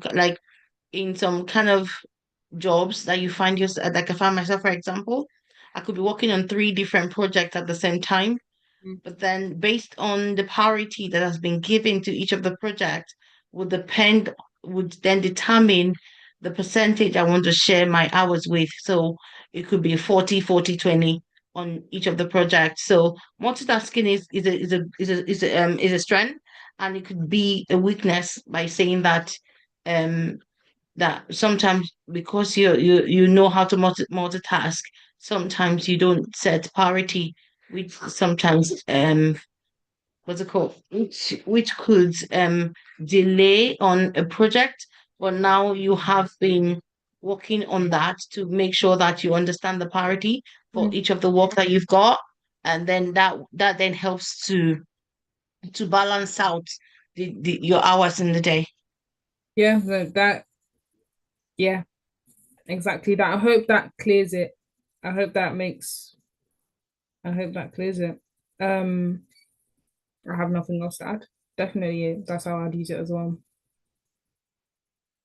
kind of jobs that you find yourself, like I found myself, for example, I could be working on 3 different projects at the same time. But then based on the priority that has been given to each of the projects would then determine the percentage I want to share my hours with. So it could be 40-40-20 on each of the projects. So multitasking is a strength, and it could be a weakness by saying that sometimes, because you know how to multitask, sometimes you don't set priority, which sometimes what's it called, which could delay on a project. But now you have been working on that to make sure that you understand the priority for each of the work that you've got, and then that then helps to balance out your hours in the day. Yeah, yeah, exactly that. I hope that clears it. I hope that clears it. I have nothing else to add. Definitely, that's how I'd use it as well.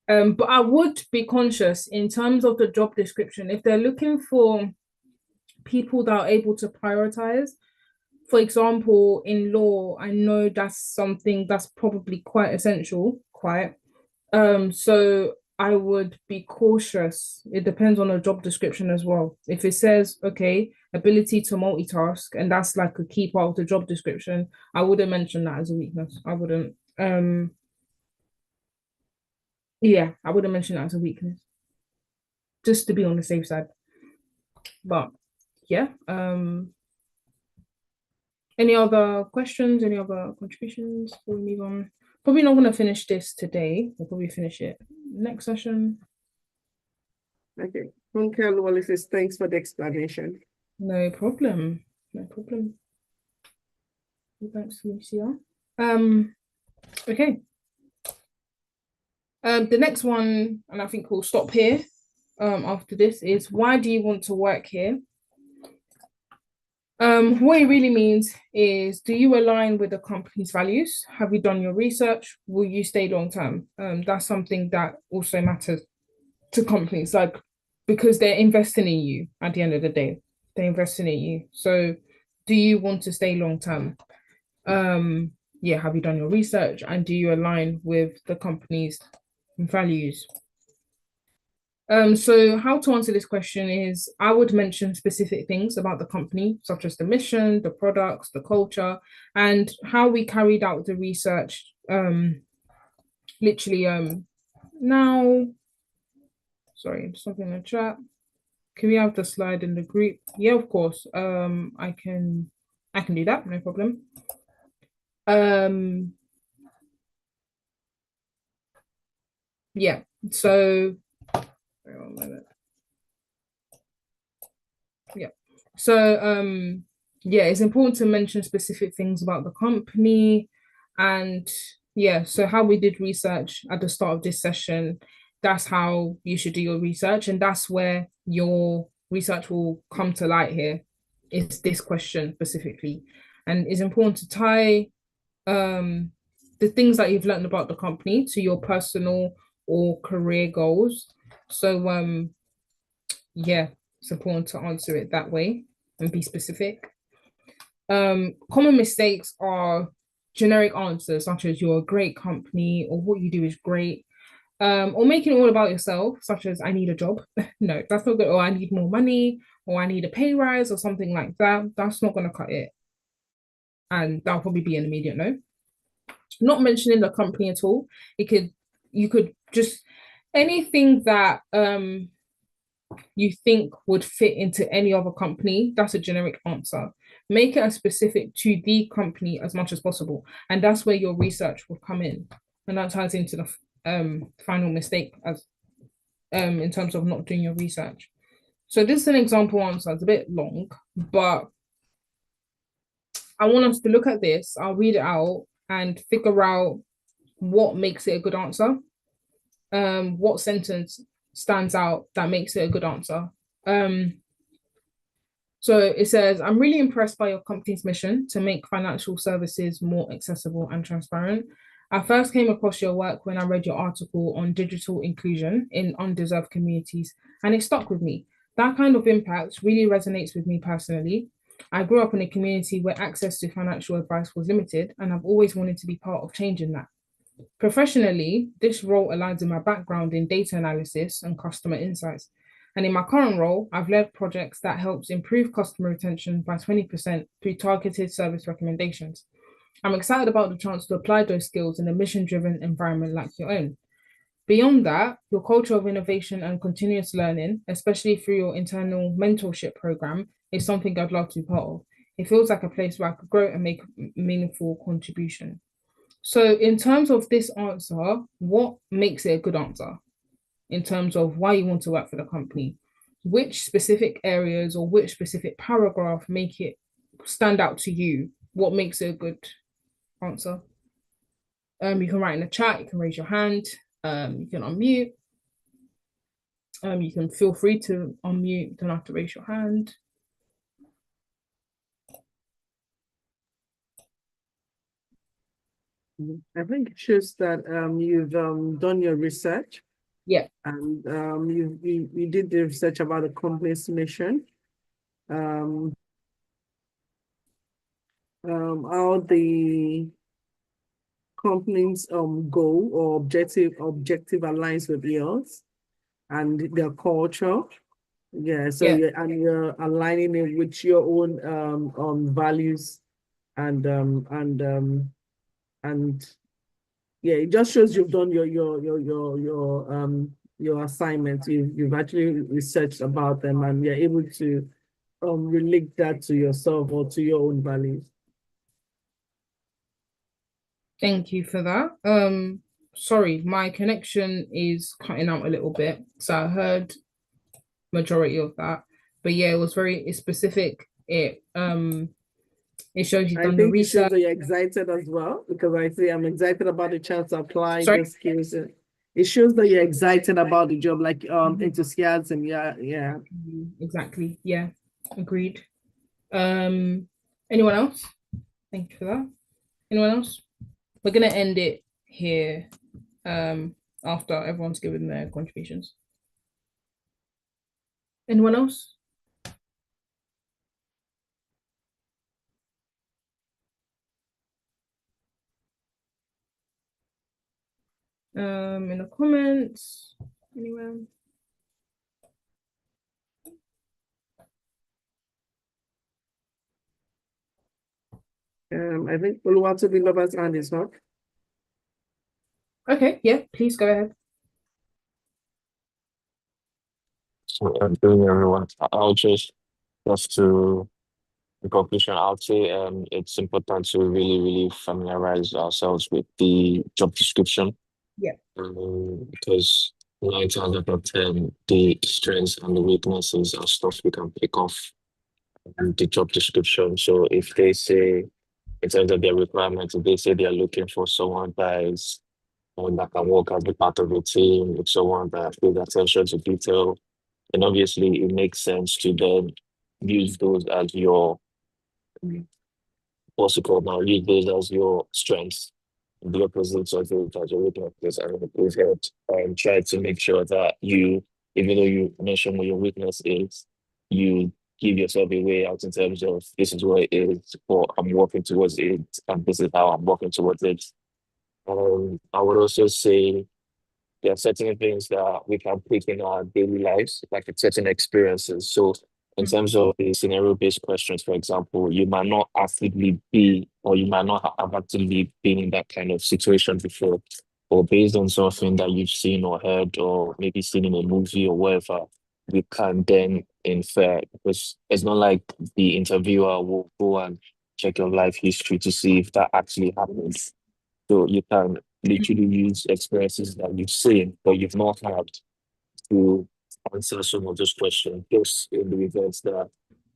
But I would be conscious in terms of the job description, if they're looking for people that are able to prioritize. For example, in law, I know that's something that's probably quite essential, so I would be cautious. It depends on the job description as well. If it says, okay, ability to multitask, and that's like a key part of the job description, I wouldn't mention that as a weakness. I wouldn't. Yeah, I wouldn't mention that as a weakness, just to be on the safe side. But yeah, any other questions? Any other contributions before we move on? Probably not going to finish this today. We'll probably finish it next session. Okay. Uncle Wally says, thanks for the explanation. No problem. No problem. Thanks, Lucia. Okay. The next one, and I think we'll stop here after this, is why do you want to work here? What it really means is, do you align with the company's values? Have you done your research? Will you stay long term? That's something that also matters to companies, like, because they're investing in you at the end of the day. They're investing in you. So do you want to stay long term? Yeah, have you done your research, and do you align with the company's values? So how to answer this question is, I would mention specific things about the company, such as the mission, the products, the culture, and how we carried out the research. Literally, now, sorry, something in the chat. Can we have the slide in the group? Yeah, of course. I can do that, no problem. Yeah, so yeah. So yeah, it's important to mention specific things about the company. And yeah, so how we did research at the start of this session, that's how you should do your research, and that's where your research will come to light here. It's this question specifically. And it's important to tie the things that you've learned about the company to your personal or career goals. So yeah, it's important to answer it that way and be specific. Common mistakes are generic answers such as you're a great company or what you do is great, or making it all about yourself, such as I need a job. No, that's not good. Or I need more money, or I need a pay rise or something like that, that's not going to cut it. And that'll probably be an immediate no. Not mentioning the company at all. You could just anything that you think would fit into any other company, that's a generic answer. Make it as specific to the company as much as possible. And that's where your research will come in. And that ties into the final mistake as in terms of not doing your research. So this is an example answer. It's a bit long, but I want us to look at this. I'll read it out and figure out what makes it a good answer. What sentence stands out that makes it a good answer. So it says, I'm really impressed by your company's mission to make financial services more accessible and transparent. I first came across your work when I read your article on digital inclusion in underserved communities, and it stuck with me. That kind of impact really resonates with me personally. I grew up in a community where access to financial advice was limited, and I've always wanted to be part of changing that. Professionally, this role aligns with my background in data analysis and customer insights. And in my current role, I've led projects that helps improve customer retention by 20% through targeted service recommendations. I'm excited about the chance to apply those skills in a mission-driven environment like your own. Beyond that, your culture of innovation and continuous learning, especially through your internal mentorship program, is something I'd love to be part of. It feels like a place where I could grow and make a meaningful contribution. So in terms of this answer, what makes it a good answer? In terms of why you want to work for the company, which specific areas or which specific paragraph make it stand out to you? What makes it a good answer? You can write in the chat, you can raise your hand, you can unmute. You can feel free to unmute, you don't have to raise your hand. I think it shows that you've done your research. Yeah. And you did the research about the company's mission, how the company's goal or objective aligns with yours and their culture. Yeah, so Yeah. you're aligning it with your own values and yeah, it just shows you've done your assignments. You've actually researched about them and you're able to relate that to yourself or to your own values. Thank you for that. Sorry, my connection is cutting out a little bit, so I heard majority of that, but yeah, it was very specific. It shows you've done the I think it shows research. that you're excited as well, because I say I'm excited about the chance to apply Sorry? the skills. It shows that you're excited about the job, like enthusiasm. Yeah. Exactly. Yeah, agreed. Anyone else? Thank you for that. Anyone else? We're gonna end it here after everyone's given their contributions. Anyone else? In the comments, anyone? I think Oluwatobi Lover's hand is up. Okay, yeah, please go ahead. So, doing everyone, I'll just to the conclusion, I'll say it's important to really familiarize ourselves with the job description. Yeah. Because 9 times out of 10, the strengths and the weaknesses are stuff we can pick off in the job description. So if they say, in terms of their requirements, if they say they're looking for someone that can work as a part of the team, with someone that pays attention to detail, and obviously it makes sense to then use those as your use those as your strengths. The opposite of it as your weaknesses, and we've helped try to make sure that you, even though you mention what your weakness is, you give yourself a way out in terms of this is what it is, or I'm working towards it, and this is how I'm working towards it. I would also say there are certain things that we can pick in our daily lives, like certain experiences. So in terms of the scenario-based questions, for example, you might not actively be, or you might not have actively been in that kind of situation before, or based on something that you've seen or heard, or maybe seen in a movie or whatever, you can then infer, because it's not like the interviewer will go and check your life history to see if that actually happens. So you can literally use experiences that you've seen, but you've not had, to answer some of those questions, just in the events that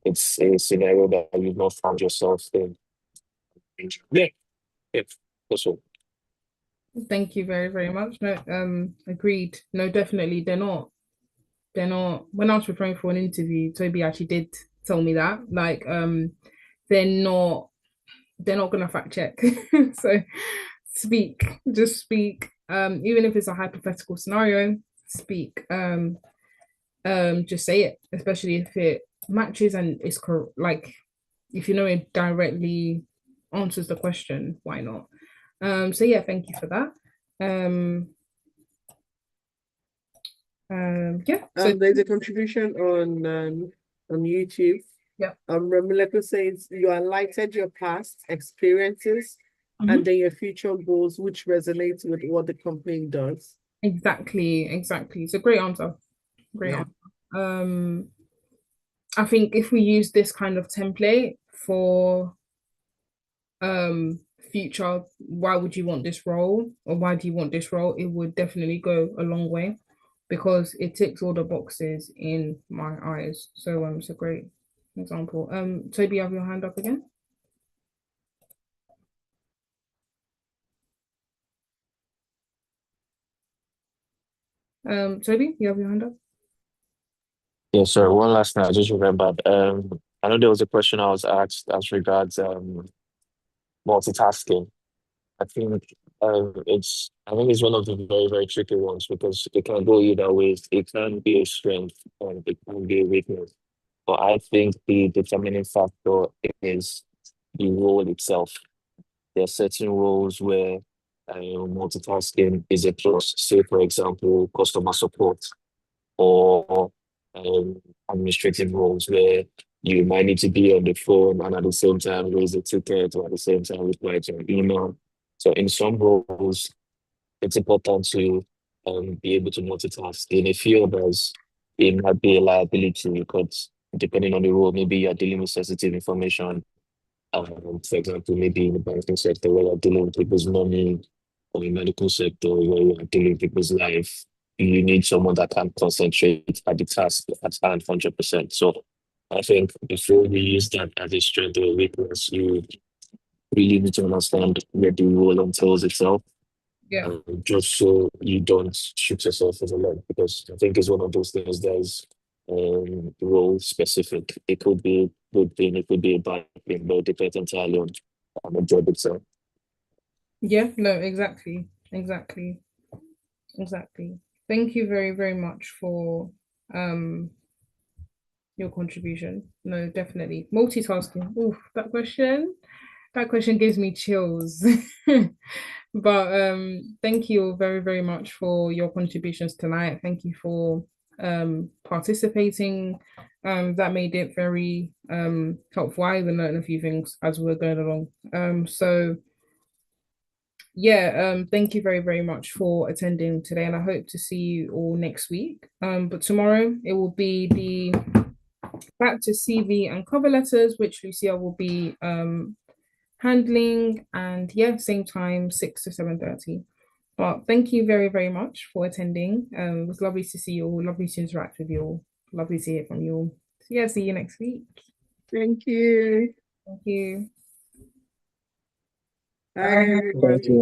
it's a scenario that you've not found yourself in. Yeah, yeah, that's all. Thank you very, very much. No, agreed. No, definitely, they're not. When I was preparing for an interview, Toby actually did tell me that. Like, they're not gonna fact check. So just speak. Even if it's a hypothetical scenario, speak. Just say it, especially if it matches and it's like, if you know it directly answers the question, why not? So yeah, thank you for that. Yeah. So There's a contribution on YouTube. Yeah. Remileko says you highlighted your past experiences and then your future goals, which resonates with what the company does. Exactly. It's a great answer. Great answer. I think if we use this kind of template for future, why would you want this role, or why do you want this role, it would definitely go a long way, because it ticks all the boxes in my eyes. So it's a great example. Toby, you have your hand up again. Toby, you have your hand up. Yeah, sorry, one last thing I just remembered. I know there was a question I was asked as regards multitasking. I think I think it's one of the very, very tricky ones, because it can go either ways. It can be a strength and it can be a weakness. But I think the determining factor is the role itself. There are certain roles where multitasking is a plus. Say, for example, customer support, or administrative roles where you might need to be on the phone and at the same time raise a ticket, or at the same time reply to an email. So in some roles, it's important to be able to multitask. In a few others, it might be a liability, because depending on the role, maybe you're dealing with sensitive information. For example, maybe in the banking sector where you're dealing with people's money, or in medical sector where you're dealing with people's life, you need someone that can concentrate at the task at hand 100%. So I think before we use that as a strength or a weakness, you really need to understand where the role entails itself, Yeah. just so you don't shoot yourself in the leg, because I think it's one of those things that is role specific. It could be a good thing, it could be a bad thing, but it depends entirely on the job itself. Yeah, no, exactly. Thank you very, very much for your contribution. No, definitely. Multitasking. Oof, that question gives me chills. But thank you very, very much for your contributions tonight. Thank you for participating. That made it very helpful. I even learned a few things as we're going along. So yeah, thank you very, very much for attending today, and I hope to see you all next week. But tomorrow it will be the back to CV and cover letters, which Lucia will be handling, and yeah, same time, 6 to 7:30. But thank you very, very much for attending. It was lovely to see you all, lovely to interact with you all, lovely to hear from you all. So yeah, see you next week. Thank you. Thank you. Bye, everybody.